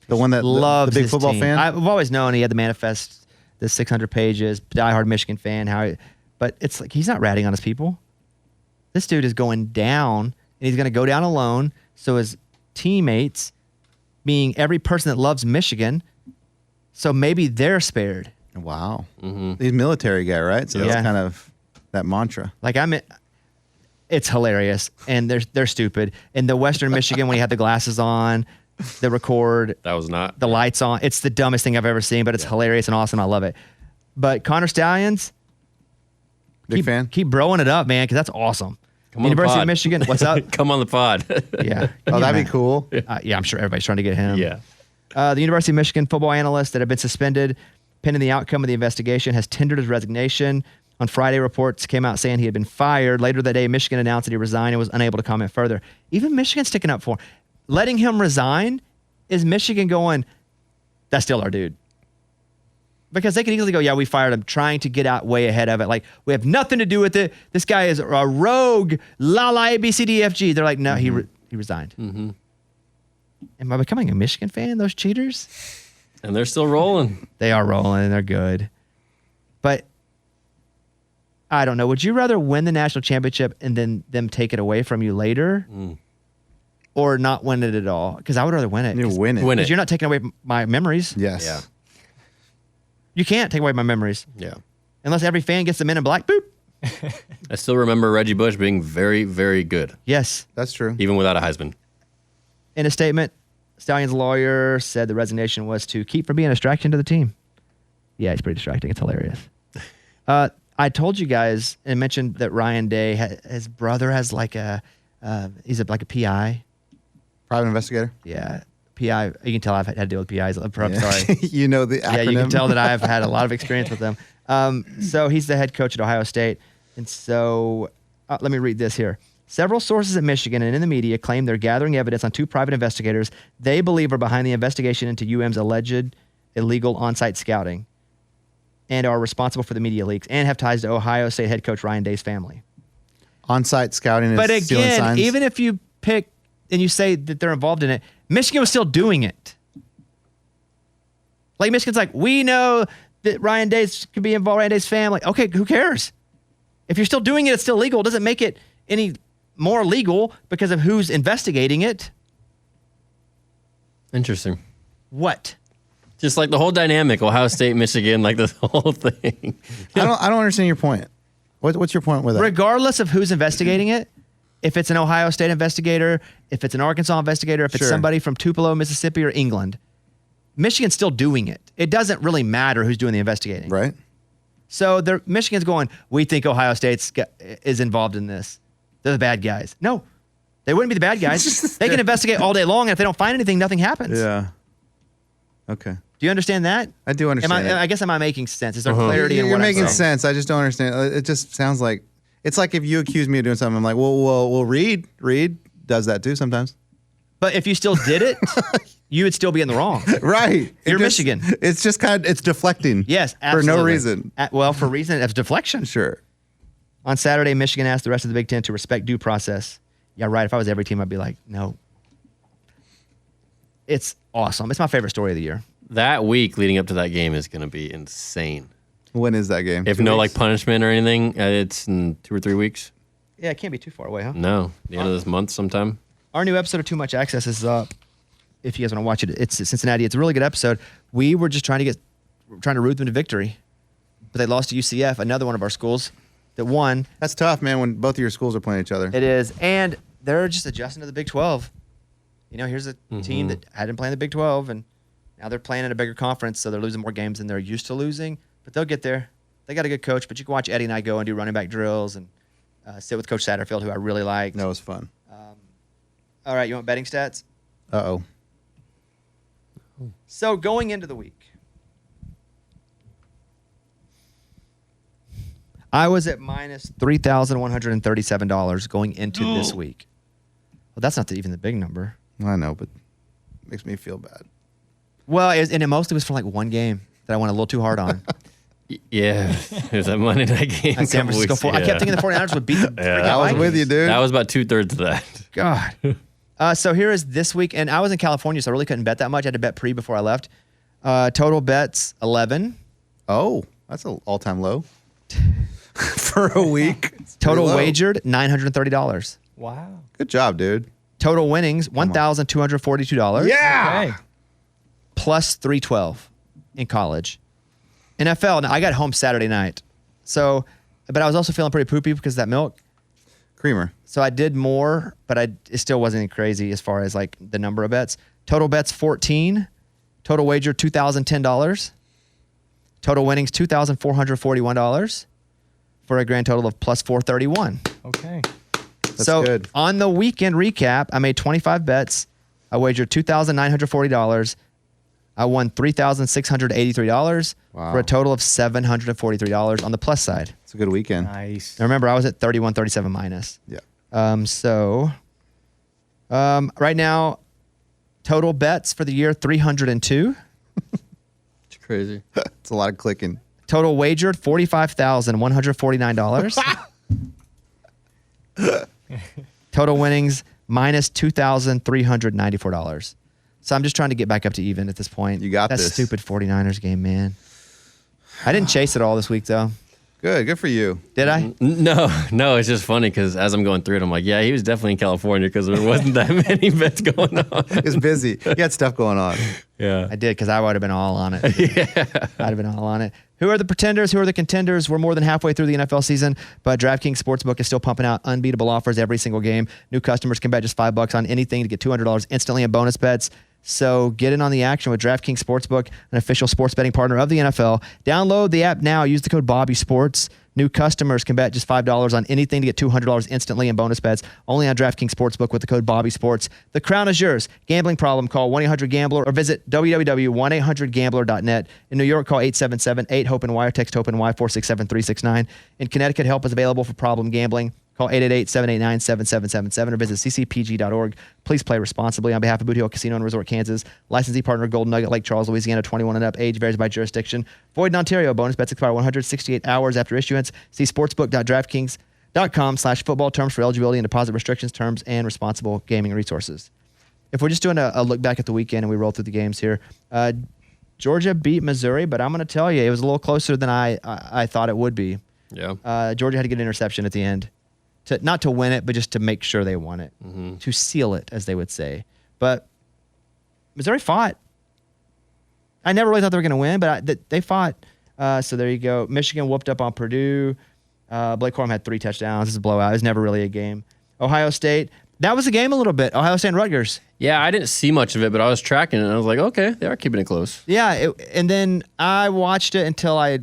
the one that Loves the big his football team. fan. I've always known he had the manifest, the 600 pages, diehard Michigan fan. But it's like he's not ratting on his people. This dude is going down, and he's going to go down alone. So his teammates, being every person that loves Michigan, so maybe they're spared. Wow. He's a military guy, right? So Yeah. that's kind of that mantra. Like it's hilarious, and they're stupid. In the Western Michigan, when he had the glasses on, the record, That was not. the lights on, it's the dumbest thing I've ever seen, but it's hilarious and awesome. I love it. But Connor Stalions, Big fan. keep broing it up, man, because that's awesome. Come on the University of pod. Michigan, what's up? Come on the pod. Yeah. Oh, that'd be cool. Yeah, I'm sure everybody's trying to get him. Yeah. The University of Michigan football analyst that had been suspended pending the outcome of the investigation has tendered his resignation. On Friday, reports came out saying he had been fired. Later that day, Michigan announced that he resigned and was unable to comment further. Even Michigan's sticking up for him. Letting him resign is Michigan going, that's still our dude. Because they could easily go, yeah, we fired him, trying to get out way ahead of it. Like, we have nothing to do with it. This guy is a rogue, la A, B, C, D, F, G. They're like, no, he resigned. Mm-hmm. Am I becoming a Michigan fan, those cheaters? And they're still rolling. They are rolling and they're good. But I don't know. Would you rather win the national championship and then them take it away from you later, or not win it at all? Because I would rather win it. You win it. Win it. Because you're not taking away my memories. Yes. Yeah. You can't take away my memories Yeah. unless every fan gets the Men in Black. Boop. I still remember Reggie Bush being very, very good, Yes. That's true. even without a Heisman. In a statement, Stallions' lawyer said the resignation was to keep from being a distraction to the team. Yeah, he's pretty distracting. It's hilarious. I told you guys and mentioned that Ryan Day, his brother has like he's like a PI. Private investigator. Yeah, PI. You can tell I've had to deal with PIs. I'm sorry. You know the acronym. Yeah, you can tell that I've had a lot of experience with them. So he's the head coach at Ohio State. And so let me read this here. Several sources at Michigan and in the media claim they're gathering evidence on two private investigators they believe are behind the investigation into UM's alleged illegal on-site scouting and are responsible for the media leaks and have ties to Ohio State head coach Ryan Day's family. On-site scouting is But stealing again, signs. even if you pick and you say that they're involved in it, Michigan was still doing it. Like Michigan's like, we know that Ryan Day's could be involved, Ryan Day's family. Okay, who cares? If you're still doing it, it's still legal. It doesn't make it any more legal because of who's investigating it. Interesting. What? Just like the whole dynamic, Ohio State, Michigan, like this whole thing. I don't understand your point. What's your point with that? Regardless of who's investigating it, if it's an Ohio State investigator, if it's an Arkansas investigator, if it's Sure. somebody from Tupelo, Mississippi, or England, Michigan's still doing it. It doesn't really matter who's doing the investigating. Right? So Michigan's going, we think Ohio State is involved in this. They're the bad guys. No, they wouldn't be the bad guys. They can investigate all day long, and if they don't find anything, nothing happens. Yeah. Okay. Do you understand that? I do understand. I guess am I making sense? Is there clarity in You're what I'm making saying? sense. I just don't understand. It just sounds like it's like if you accuse me of doing something, I'm like, well, Reed does that too sometimes. But if you still did it, you would still be in the wrong. Right. You're It just- Michigan. It's just it's deflecting. Yes, absolutely. For no reason. For reason of deflection. Sure. On Saturday, Michigan asked the rest of the Big Ten to respect due process. Yeah, right. If I was every team, I'd be like, no. It's awesome. It's my favorite story of the year. That week leading up to that game is going to be insane. When is that game? If 2 no weeks? like punishment or anything, it's in 2 or 3 weeks. Yeah, it can't be too far away, huh? No, the end of this month sometime. Our new episode of Too Much Access is up. If you guys want to watch it, it's Cincinnati. It's a really good episode. We were just trying to root them to victory, but they lost to UCF, another one of our schools that won. That's tough, man, when both of your schools are playing each other. It is, and they're just adjusting to the Big 12. You know, here's a team that hadn't played in the Big 12, and now they're playing in a bigger conference, so they're losing more games than they're used to losing. But they'll get there. They got a good coach, but you can watch Eddie and I go and do running back drills and sit with Coach Satterfield, who I really like. That was fun. All right, you want betting stats? Uh-oh. So going into the week, I was at minus $3,137 going into this week. Well, that's not even the big number. I know, but it makes me feel bad. Well, and it mostly was for like one game that I went a little too hard on. Yeah, there's that Monday night game. San Francisco. I kept thinking the 49ers would beat the freaking I was Vikings. with you, dude. That was about 2/3 of that. God. So here is this week, and I was in California, so I really couldn't bet that much. I had to bet pre before I left. Total bets 11. Oh, that's an all-time low. For a week. It's Total pretty low. wagered $930. Wow. Good job, dude. Total winnings $1,242. Yeah. Okay. Plus 312 in college. NFL. Now I got home Saturday night, but I was also feeling pretty poopy because of that milk. Creamer. So I did more, but it still wasn't crazy as far as like the number of bets. Total bets 14. Total wager $2,010. Total winnings $2,441 for a grand total of plus 431. Okay. That's so good. on the weekend recap, I made 25 bets. I wagered $2,940. I won $3,683 Wow. for a total of $743 on the plus side. It's a good weekend. Nice. Now remember, I was at 31.37 minus. Yeah. Right now, total bets for the year 302. It's crazy. It's a lot of clicking. Total wagered $45,149. Total winnings minus $2,394. So I'm just trying to get back up to even at this point. You got that this. stupid 49ers game, man. I didn't chase it all this week though. Good for you. Did I? No, it's just funny because as I'm going through it, I'm like, yeah, he was definitely in California because there wasn't that many bets going on. It's busy. You got stuff going on. Yeah. I did because I would have been all on it. I'd have been all on it. Who are the pretenders? Who are the contenders? We're more than halfway through the NFL season, but DraftKings Sportsbook is still pumping out unbeatable offers every single game. New customers can bet just $5 on anything to get $200 instantly in bonus bets. So get in on the action with DraftKings Sportsbook, an official sports betting partner of the NFL. Download the app now. Use the code BobbySports. New customers can bet just $5 on anything to get $200 instantly in bonus bets. Only on DraftKings Sportsbook with the code BobbySports. The crown is yours. Gambling problem? Call 1-800-GAMBLER or visit www.1800gambler.net. In New York, call 877-8-HOPE-NY or text HOPE-NY 467-369. In Connecticut, help is available for problem gambling. Call 888-789-7777 or visit ccpg.org. Please play responsibly. On behalf of Boot Hill Casino and Resort, Kansas, licensee partner Golden Nugget, Lake Charles, Louisiana, 21 and up. Age varies by jurisdiction. Void in Ontario. Bonus bets expire 168 hours after issuance. See sportsbook.draftkings.com/football terms for eligibility and deposit restrictions, terms, and responsible gaming resources. If we're just doing a look back at the weekend and we roll through the games here, Georgia beat Missouri, but I'm going to tell you, it was a little closer than I thought it would be. Yeah. Georgia had to get an interception at the end. Not to win it, but just to make sure they won it. To seal it, as they would say. But Missouri fought. I never really thought they were going to win, but they fought. So there you go. Michigan whooped up on Purdue. Blake Corum had 3 touchdowns. This is a blowout. It was never really a game. Ohio State. That was a game a little bit. Ohio State and Rutgers. Yeah, I didn't see much of it, but I was tracking it, and I was like, okay, they are keeping it close. Yeah, and then I watched it until I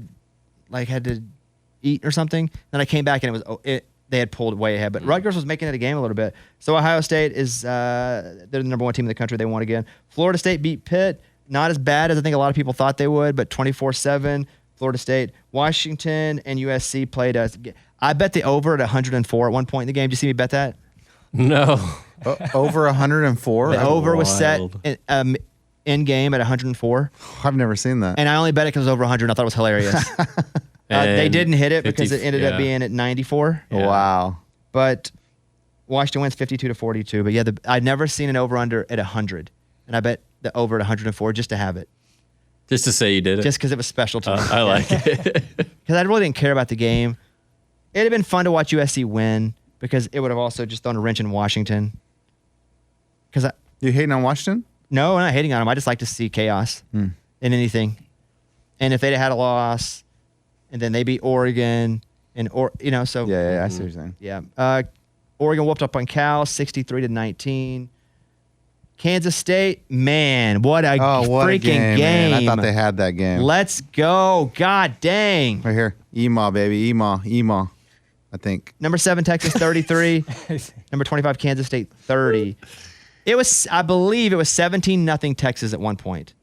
had to eat or something. Then I came back, and they had pulled way ahead, but Rutgers was making it a game a little bit. So Ohio State is they're the number 1 team in the country. They won again. Florida State beat Pitt. Not as bad as I think a lot of people thought they would, but 24-7. Florida State. Washington and USC played us. I bet the over at 104 at one point in the game. Did you see me bet that? No. Over 104? The over was set wild. in game at 104. I've never seen that. And I only bet it because it was over 100. I thought it was hilarious. They didn't hit it because it ended up yeah. being at 94. Yeah. Wow. But Washington wins 52-42. But yeah, I'd never seen an over-under at 100. And I bet the over at 104 just to have it. Just to say you did it. Just because it was special to me. I like it. Because I really didn't care about the game. It'd have been fun to watch USC win because it would have also just thrown a wrench in Washington. You hating on Washington? No, I'm not hating on them. I just like to see chaos in anything. And if they'd had a loss, and then they beat Oregon, so Yeah, I see what you're saying. yeah. Oregon whooped up on Cal 63-19. Kansas State, man, what a freaking game! Man. I thought they had that game. Let's go! God dang! Right here, Ema, baby, Ema. I think Number 7 Texas 33. Number 25 Kansas State 30. I believe it was 17-0 Texas at one point.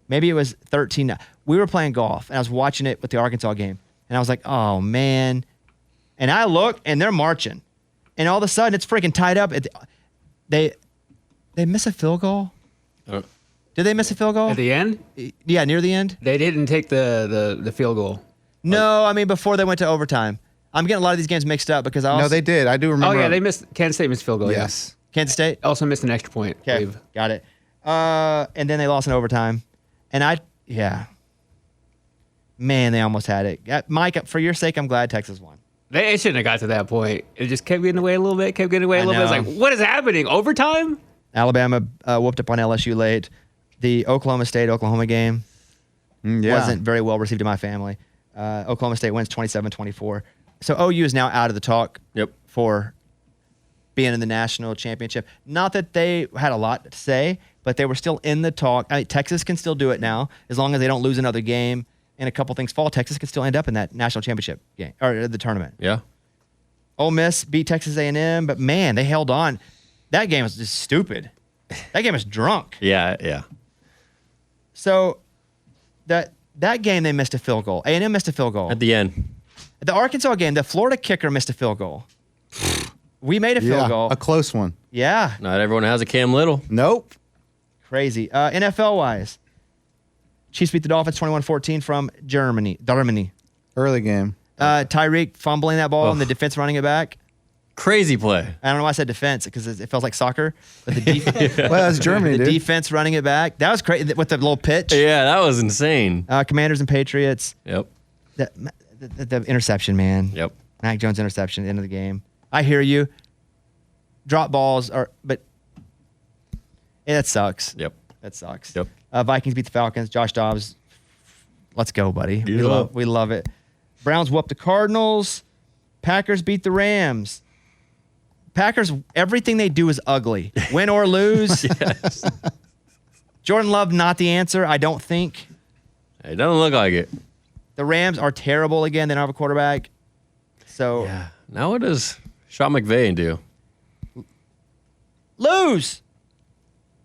Maybe it was 13. We were playing golf, and I was watching it with the Arkansas game, and I was like, oh man! And I look, and they're marching, and all of a sudden it's freaking tied up. They miss a field goal. Did they miss a field goal At the end? Yeah, near the end. They didn't take the field goal. No, I mean before they went to overtime. I'm getting a lot of these games mixed up because no, they did. I do Oh, remember. yeah, Kansas State missed field goal. Yes. Kansas State. Yeah. Also missed an extra point. I Okay, believe. got it. And then they lost in overtime, and man, they almost had it. Mike, for your sake, I'm glad Texas won. It shouldn't have got to that point. It just kept getting away a little bit, I It's like, know. what is happening? Overtime? Alabama whooped up on LSU late. The Oklahoma State-Oklahoma game wasn't very well received in my family. Oklahoma State wins 27-24. So OU is now out of the talk for being in the national championship. Not that they had a lot to say, but they were still in the talk. I mean, Texas can still do it now as long as they don't lose another game and a couple things fall. Texas could still end up in that national championship game or the tournament. Yeah. Ole Miss beat Texas A&M, but man, they held on. That game was just stupid. That game was drunk. Yeah. So that game they missed a field goal. A&M missed a field goal. At the end. The Arkansas game, the Florida kicker missed a field goal. We made a field goal. A close one. Yeah, Not everyone has a Cam Little. Nope. crazy. NFL-wise, Chiefs beat the Dolphins 21-14 from Germany. Early game. Tyreek fumbling that ball and the defense running it back. Crazy play. I don't know why I said defense because it feels like soccer. But the defense, Well, that's Germany, the dude. defense running it back. That was crazy with the little pitch. Yeah, that was insane. Commanders and Patriots. Yep. The interception, man. Yep. Mac Jones interception, end of the game. I hear you. Drop balls but that sucks. Yep. That sucks. Yep. Vikings beat the Falcons. Josh Dobbs, let's go, buddy. Yeah. We love it. Browns whoop the Cardinals. Packers beat the Rams. Packers, everything they do is ugly. Win or lose. Yes. Jordan Love, not the answer, I don't think. It doesn't look like it. The Rams are terrible again. They don't have a quarterback. So Yeah. Now what does Sean McVay do? lose.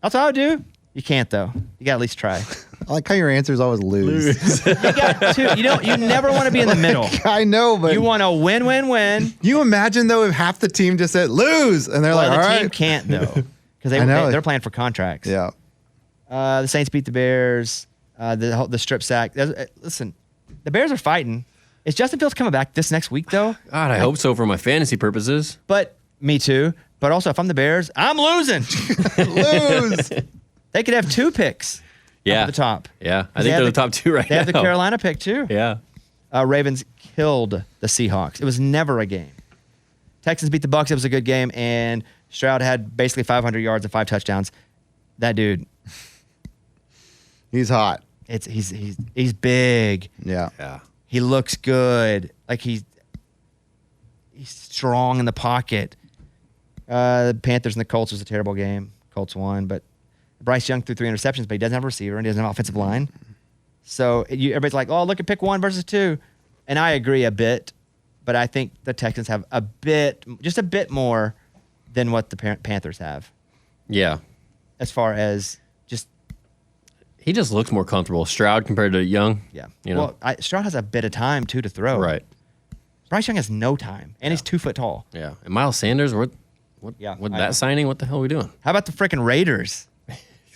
That's all I do. You can't, though. You got to at least try. I like how your answer is always lose. You got to. You never want to be in the middle. I know, but You want to win, win, win. you imagine though if half the team just said lose and they're Well, like, the all team right, can't, though, because I know. they're playing for contracts. yeah. The Saints beat the Bears. The strip sack. Listen, the Bears are fighting. Is Justin Fields coming back this next week, though? God, I hope so for my fantasy purposes. But me too. But also, if I'm the Bears, I'm losing. Lose. They could have 2 picks Yeah. at the top. Yeah. I They think have they're the- the top 2 right They now. have the Carolina pick, too. Yeah. Ravens killed the Seahawks. It was never a game. Texans beat the Bucks. It was a good game. And Stroud had basically 500 yards and 5 touchdowns. That dude, He's hot. he's big. Yeah. Yeah. He looks good. Like he's strong in the pocket. The Panthers and the Colts was a terrible game. Colts won, but Bryce Young threw 3 interceptions, but he doesn't have a receiver and he doesn't have an offensive line. So everybody's like, oh, look at pick 1 versus 2. And I agree a bit, but I think the Texans have just a bit more than what the Panthers have Yeah. as far as just, He just looks more comfortable. Stroud compared to Young. yeah. You know? Well, Stroud has a bit of time, too, to throw. Right. Bryce Young has no time, and he's 2 foot tall. Yeah. And Miles Sanders, what Yeah, with I that know. signing, what the hell are we doing? How about the freaking Raiders?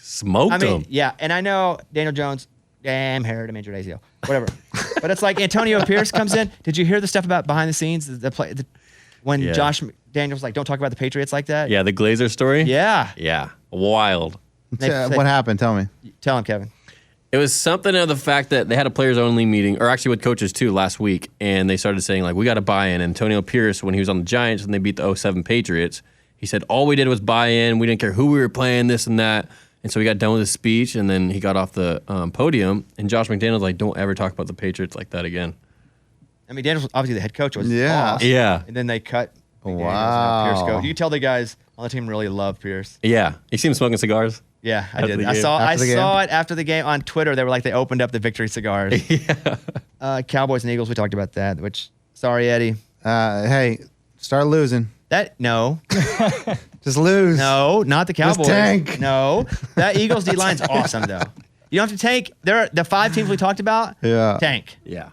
Smoked I mean, them. yeah, and I know Daniel Jones, damn, hurt him, injured ACL, whatever. But it's like Antonio Pierce comes in. Did you hear the stuff about behind the scenes? When Yeah. Josh McDaniels was like, don't talk about the Patriots like that? Yeah, the Glazer story. Yeah. Yeah. Wild. What happened? Tell me. Tell him, Kevin. It was something of the fact that they had a players only meeting, or actually with coaches too, last week, and they started saying like, we got to buy in. Antonio Pierce, when he was on the Giants and they beat the 07 Patriots, he said all we did was buy in. We didn't care who we were playing, this and that. And so he got done with his speech, and then he got off the podium. And Josh McDaniels like, don't ever talk about the Patriots like that again. I mean, Daniels was obviously the head coach. Was Yeah. boss, Yeah. And then they cut McDaniels Wow. and Pierce go. You can tell the guys on the team really love Pierce. Yeah, you see him smoking cigars. Yeah, I After did. the I game. saw After the game? it after the game on Twitter. They were like, they opened up the victory cigars. Cowboys and Eagles, we talked about that, which, sorry, Eddie. Hey, start losing. No, Just lose. no, not the Cowboys. tank. No, that Eagles D line's awesome though. You don't have to tank. The 5 teams we talked about. Yeah. Tank. Yeah.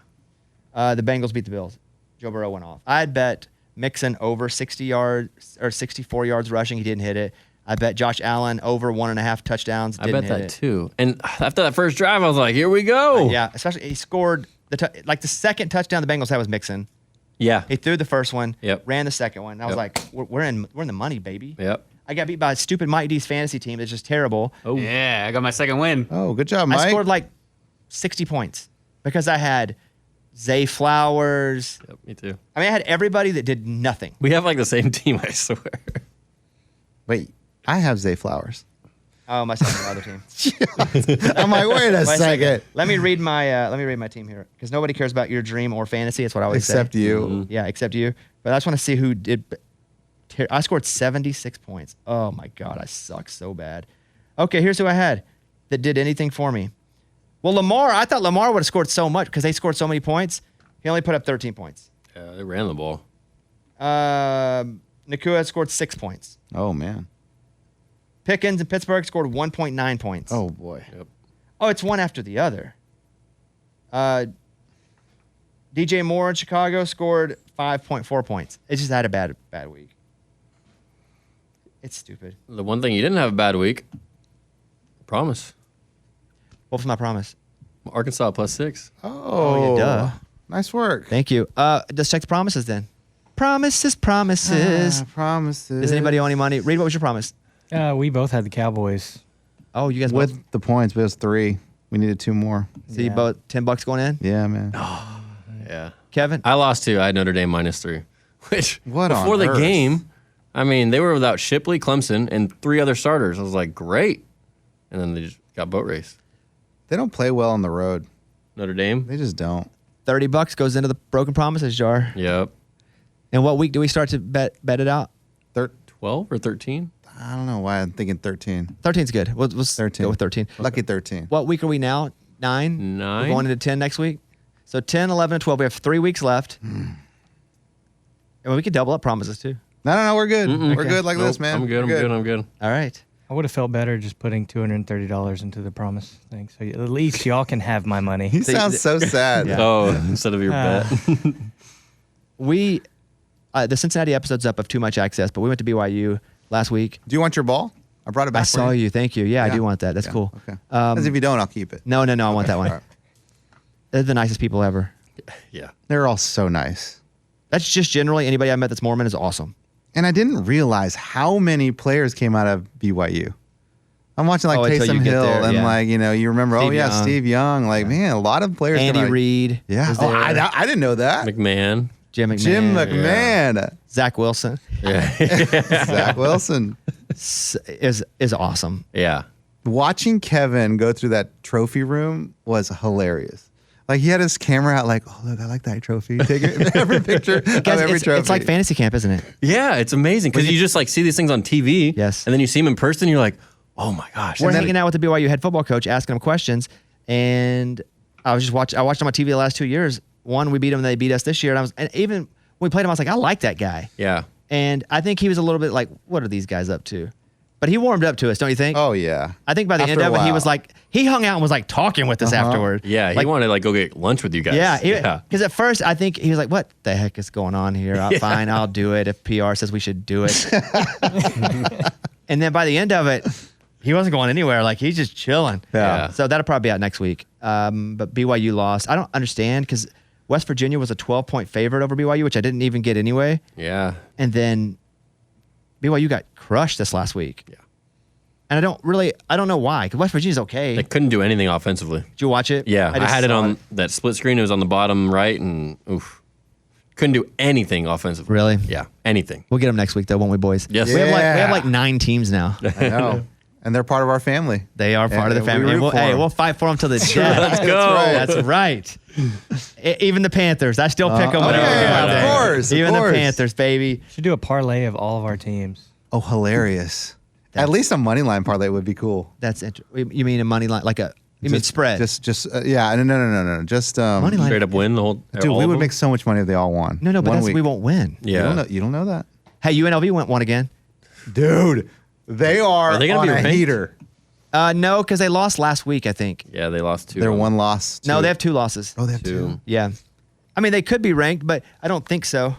The Bengals beat the Bills. Joe Burrow went off. I had bet Mixon over 60 yards or 64 yards rushing. He didn't hit it. I bet Josh Allen over 1.5 touchdowns. I Didn't bet hit that it. too. And after that first drive, I was like, here we go. Yeah, especially he scored the second touchdown the Bengals had was Mixon. Yeah. He threw the first one. Yep. Ran the second one. And I was Yep. like, we're in the money, baby. Yep. I got beat by a stupid Mike D's fantasy team. It's just terrible. Oh. Yeah, I got my second win. Oh, good job, Mike. I scored like 60 points because I had Zay Flowers. Yep, me too. I mean, I had everybody that did nothing. We have like the same team, I swear. Wait, I have Zay Flowers. Oh, my second other team. I'm like, wait a Wait a second. Let me read my team here because nobody cares about your dream or fantasy. That's what I always Except say. you. Yeah, except you. But I just want to see who did. I scored 76 points. Oh my God, I suck so bad. Okay, here's who I had that did anything for me. Well, Lamar, I thought Lamar would have scored so much because they scored so many points. He only put up 13 points. Yeah, they ran the ball. Nakua scored 6 points. Oh, man. Pickens in Pittsburgh scored 1.9 points. Oh, boy. Yep. Oh, it's one after the other. DJ Moore in Chicago scored 5.4 points. It just had a bad week. It's stupid. The one thing you didn't have a bad week. Promise. What was my promise? Arkansas +6. Oh, yeah, duh. Nice work. Thank you. Let's check the promises then. Promises. Promises. Does anybody owe any money? Reed, what was your promise? We both had the Cowboys. Oh, you guys both. With the points, but it was 3. We needed 2 more. So you Yeah. both $10 going in? Yeah, man. Yeah. Kevin? I lost 2. I had Notre Dame -3, which What on before the earth? game, I mean, they were without Shipley, Clemson, and 3 other starters. I was like, great. And then they just got boat raced. They don't play well on the road. Notre Dame? They just don't. $30 goes into the Broken Promises jar. Yep. And what week do we start to bet it out? 12 or 13? I don't know why I'm thinking 13. 13's good. We'll 13. go with 13. Lucky 13. What week are we now? 9? 9. We're going into 10 next week. So 10, 11, and 12. We have 3 weeks left. And we could double up promises too. No, we're good. We're Okay. good like Nope, this, man. I'm good. We're I'm good. All right. I would have felt better just putting $230 into the promise thing. So at least y'all can have my money. He sounds so sad. Yeah. Oh, instead of your bet. We, the Cincinnati episode's up of Too Much Access, but we went to BYU last week. Do you want your ball? I brought it back. I for saw you. Thank you. Yeah, I Yeah. do want that. That's Yeah, cool. Okay. As if you don't, I'll keep it. No, I want that All one. right. They're the nicest people ever. Yeah. They're all so nice. That's just generally anybody I met that's Mormon is awesome. And I didn't realize how many players came out of BYU. I'm watching like Oh, until you Taysom get Hill there, and yeah. like, you remember, Steve Young. Steve Young. Like, man, a lot of players. Andy came out of- Reid. Yeah. was Oh, there. I didn't know that. McMahon. Jim McMahon. Jim McMahon. Zach Wilson Yeah. Zach Wilson. is awesome. Yeah. Watching Kevin go through that trophy room was hilarious. Like he had his camera out like, oh, look, I like that trophy. Take every picture of Guys, every trophy. it's like fantasy camp, isn't it? Yeah, it's amazing because you just like see these things on TV. Yes. And then you see them in person, you're like, oh my gosh. We're that's hanging out with the BYU head football coach, asking him questions, and I watched him on TV the last 2 years. One, we beat him, and they beat us this year. And even when we played him, I was like, I like that guy. Yeah. And I think he was a little bit like, what are these guys up to? But he warmed up to us, don't you think? Oh, yeah. I think by the After end a of it, he while. was like, he hung out and was like talking with us afterward. Yeah. He Like, wanted to like go get lunch with you guys. yeah. Because at first, I think he was like, what the heck is going on here? Fine, I'll do it if PR says we should do it. And then by the end of it, he wasn't going anywhere. Like, he's just chilling. Yeah. So that'll probably be out next week. But BYU lost. I don't understand because West Virginia was a 12-point favorite over BYU, which I didn't even get anyway. Yeah. And then BYU got crushed this last week. Yeah. And I don't know why, because West Virginia's okay. They Did couldn't do anything offensively. you watch it? Yeah. I just had it saw on that split screen. It was on the bottom right and couldn't do anything offensively. Really? Yeah. Anything. We'll get them next week, though, won't we, boys? Yes. We have Yeah. like 9 teams now. I know. And they're part of our family. They are part of the we family. root And for 'em. we'll fight for them till the death. Let's go. That's right. Even the Panthers. I still pick them. oh, whenever we yeah, go out of there. course, of Even course. the Panthers, baby. Should do a parlay of all of our teams. Oh, hilarious. At least a money line parlay would be cool. That's interesting. You mean a money line, like a spread? Just yeah. No. Just money line. Straight up win the whole. Dude, all we of would them? make so much money if they all won. No, but One that's, week. we won't win. Yeah. You don't know that? Hey, UNLV won again. Dude, they are they gonna on be a ranked? heater. No, because they lost last week, I think. Yeah, they lost 2. They're one loss. No, two- they have 2 losses. Oh, they have 2. 2. Yeah. I mean, they could be ranked, but I don't think so.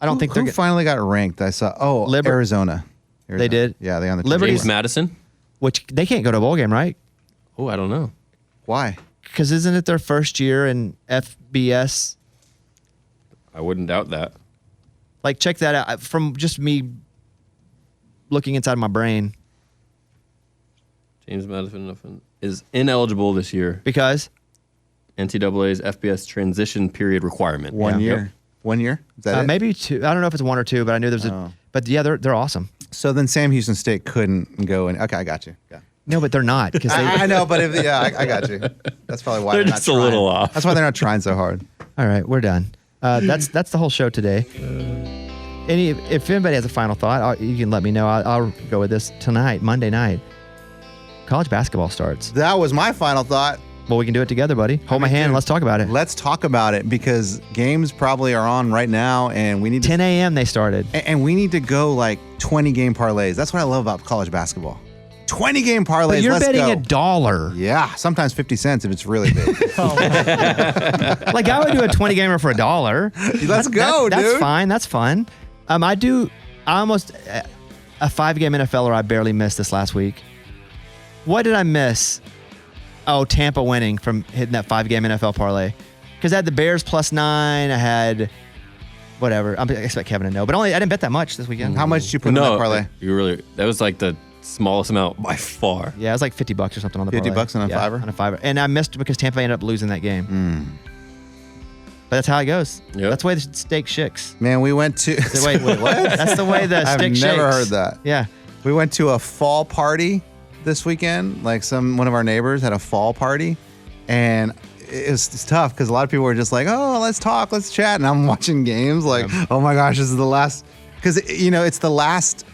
I don't think they're Who good. finally got ranked? I saw. Oh, Arizona. Arizona. did? Yeah, they on the Liberty- James Madison? Which they can't go to a bowl game, right? Oh, I don't know. Why? Because isn't it their first year in FBS? I wouldn't doubt that. Like, check that out. From just me looking inside my brain. James Madison is ineligible this year. Because NCAA's FBS transition period requirement. 1 Yeah. year. Yep. 1 year? Is that it? maybe 2. I don't know if it's 1 or 2, but I knew there's a. But yeah, they're awesome. So then Sam Houston State couldn't go in. Okay, I got you. Yeah. No, but they're not. Because I know, but I got you. That's probably why They're not just a trying. little off. That's why they're not trying so hard. All right, we're done. That's the whole show today. If anybody has a final thought, you can let me know. I'll go with this tonight, Monday night. College basketball starts. That was my final thought. Well, we can do it together, buddy. Hold my hand and let's talk about it. Let's talk about it because games probably are on right now, and we need to 10 a.m. they started. and we need to go like 20 game parlays. That's what I love about college basketball. 20 game parlays. But you're let's betting go. $1. Yeah, sometimes 50 cents if it's really big. Like, I would do a 20 gamer for $1. Let's go, That's dude. fine. That's fun. I almost a 5-game NFLer I barely missed this last week. What did I miss? Oh, Tampa winning from hitting that 5-game NFL parlay. Because I had the Bears +9. I had whatever. I expect Kevin to know, but I didn't bet that much this weekend. How much did you put in that parlay? That was like the smallest amount by far. Yeah, it was like $50 or something on the parlay. $50 on a fiver? On a fiver. And I missed because Tampa ended up losing that game. But that's how it goes. Yep. That's the way the steak shakes. Man, we went to. Wait, what? That's the way the I've stick shakes. never heard that. Yeah. We went to a fall party this weekend. Like one of our neighbors had a fall party, and it's tough because a lot of people were just like, "Oh, let's talk, let's chat," and I'm watching games like, "Oh my gosh, this is the last," because it's the last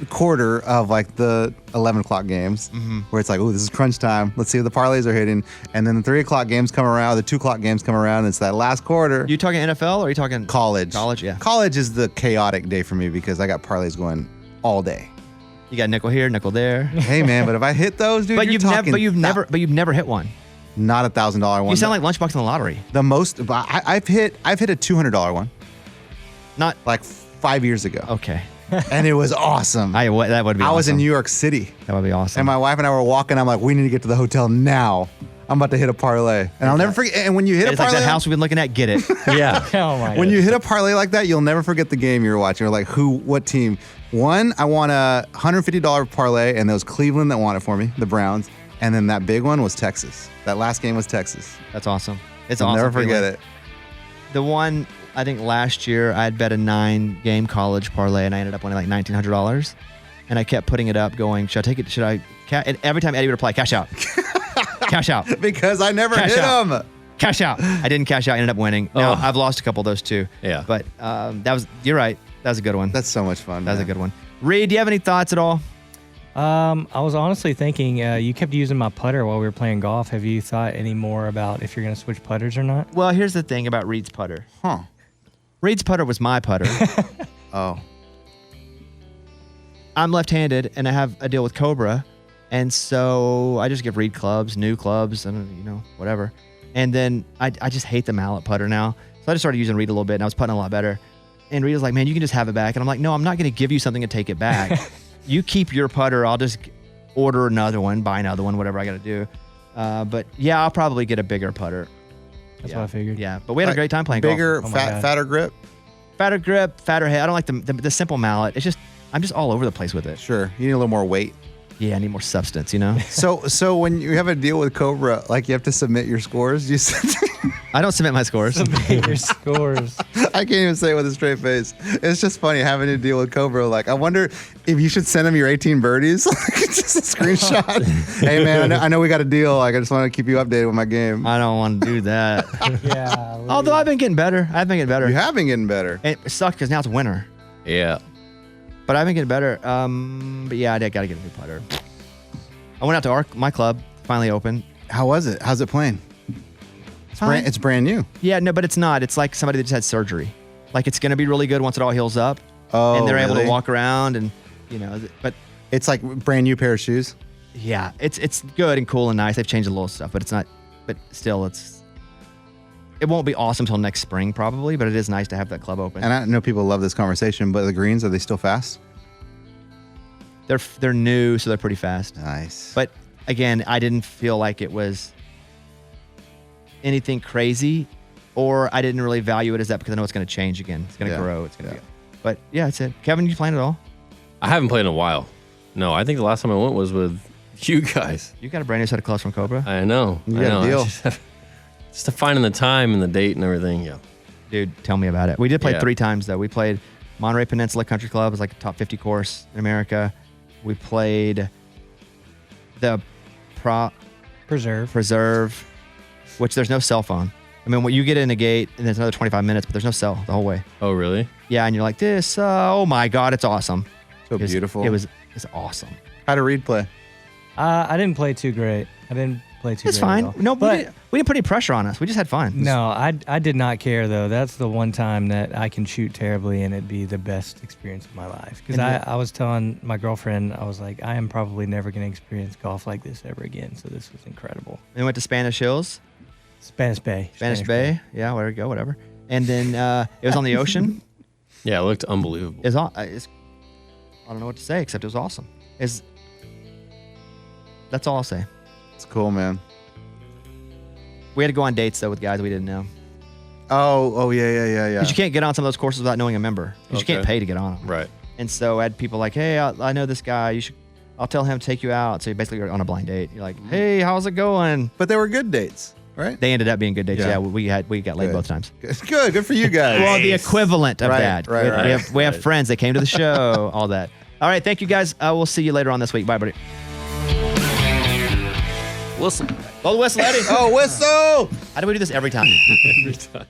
quarter of like the 11 o'clock games where it's like, "Oh, this is crunch time. Let's see if the parlays are hitting," and then the 3 o'clock games come around, the 2 o'clock games come around. And it's that last quarter. You talking NFL or are you talking College? College, yeah. College is the chaotic day for me because I got parlays going all day. You got nickel here, nickel there. Hey man, but if I hit those, dude, But you're you've never hit one. not $1,000 one. You sound like Lunchbox in the lottery. the most. I've hit a $200 one Not like 5 years ago, okay. and it was awesome. That would be. I was in awesome. New York City, That would be awesome. and my wife and I were walking. I'm like, we need to get to the hotel now. I'm about to hit a parlay, and I'll never forget. And when you hit It's a like parlay, that house we've been looking at. Get it. Yeah. Oh my when God. you hit a parlay like that, you'll never forget the game you were watching, or like what team. One, I won a $150 parlay, and it was Cleveland that won it for me, the Browns. And then that big one was Texas. That last game was Texas. That's awesome. It's I'll awesome. never forget feeling. it. The one I think last year I had bet a 9-game college parlay and I ended up winning like $1,900. And I kept putting it up, going, should I take it? Should I? And every time Eddie would reply, cash out, cash out, Because I never Cash hit out. them. cash out. I didn't cash out. I ended up winning. Now Oh. I've lost a couple of those too. Yeah. But you're right. That was a good one. That's so much fun. That was a man. good one. Reed, do you have any thoughts at all? I was honestly thinking you kept using my putter while we were playing golf. Have you thought any more about if you're going to switch putters or not? Well, here's the thing about Reed's putter. Huh. Reed's putter was my putter. Oh. I'm left-handed and I have a deal with Cobra, and so I just give Reed clubs, new clubs, and whatever. And then I just hate the mallet putter now, so I just started using Reed a little bit, and I was putting a lot better. And Reed was like, "Man, you can just have it back." And I'm like, "No, I'm not going to give you something and take it back. You keep your putter. I'll just order another one, buy another one, whatever I got to do." But yeah, I'll probably get a bigger putter. That's what I figured. Yeah, but we had a Like, great time playing golf. Bigger, Oh my God. fatter grip. Fatter grip, fatter head. I don't like the simple mallet. It's just I'm just all over the place with it. Sure. You need a little more weight. Yeah, I need more substance, So when you have a deal with Cobra, like you have to submit your scores. I don't submit my scores. Your scores. I can't even say it with a straight face. It's just funny having to deal with Cobra. Like, I wonder if you should send him your 18 birdies. Like, just a screenshot. Hey, man, I know we got a deal. Like, I just want to keep you updated with my game. I don't want to do that. Yeah. Although I've been getting better. I've been getting better. You have been getting better. And it sucked because now it's winter. Yeah. But I've been getting better. But yeah, I got to get a new putter. I went out to my club, finally open. How was it? How's it playing? It's brand new. Yeah, no, but it's not. It's like somebody that just had surgery. Like it's going to be really good once it all heals up. Oh, and they're able to really? walk around and, but It's like brand new pair of shoes. yeah, it's good and cool and nice. They've changed a little stuff, but it's not, but still it won't be awesome till next spring probably, but it is nice to have that club open. And I know people love this conversation, but the greens, are they still fast? They're new, so they're pretty fast. Nice. But again, I didn't feel like it was anything crazy, or I didn't really value it as that because I know it's going to change again. It's going to Yeah. grow. It's going to be. But yeah, that's it. Kevin, you playing at all? I haven't played in a while. No, I think the last time I went was with you guys. You got a brand new set of clubs from Cobra, I know. You I got a know. deal. Just to finding the time and the date and everything. Yeah. dude. Tell me about it. We did play Yeah. 3 times though. We played Monterey Peninsula Country Club. It was like a top 50 course in America. We played the Preserve, which there's no cell phone. I mean, when you get in a gate and there's another 25 minutes, but there's no cell the whole way. Oh, really? Yeah, and you're like, this, oh my God, it's awesome. So beautiful. It's awesome. How to Reed play? I didn't play too great. I didn't play too It's great. fine. At all. No, but we didn't put any pressure on us. We just had fun. no, I did not care though. That's the one time that I can shoot terribly and it'd be the best experience of my life. Because I was telling my girlfriend, I was like, I am probably never going to experience golf like this ever again. So this was incredible. We went to Spanish Hills, Spanish Bay. Spanish Bay. Yeah, where to go, whatever. And then it was on the ocean. Yeah, it looked unbelievable. I don't know what to say except it was awesome. That's all I'll say. It's cool, man. We had to go on dates though with guys we didn't know. Oh, yeah. Because you can't get on some of those courses without knowing a member. Because you can't Okay. pay to get on them. Right. And so I had people like, hey, I know this guy. I'll tell him to take you out. So you basically are on a blind date. You're like, hey, how's it going? But they were good dates. right? They ended up being good dates. Yeah. Yeah, we got laid both times. Good for you guys. Well, the equivalent of Right, that. right. We have friends that came to the show, all that. All right, thank you guys. We'll see you later on this week. Bye, buddy. Wilson. Blow the whistle, Eddie. Oh, whistle! How do we do this every time? Every time.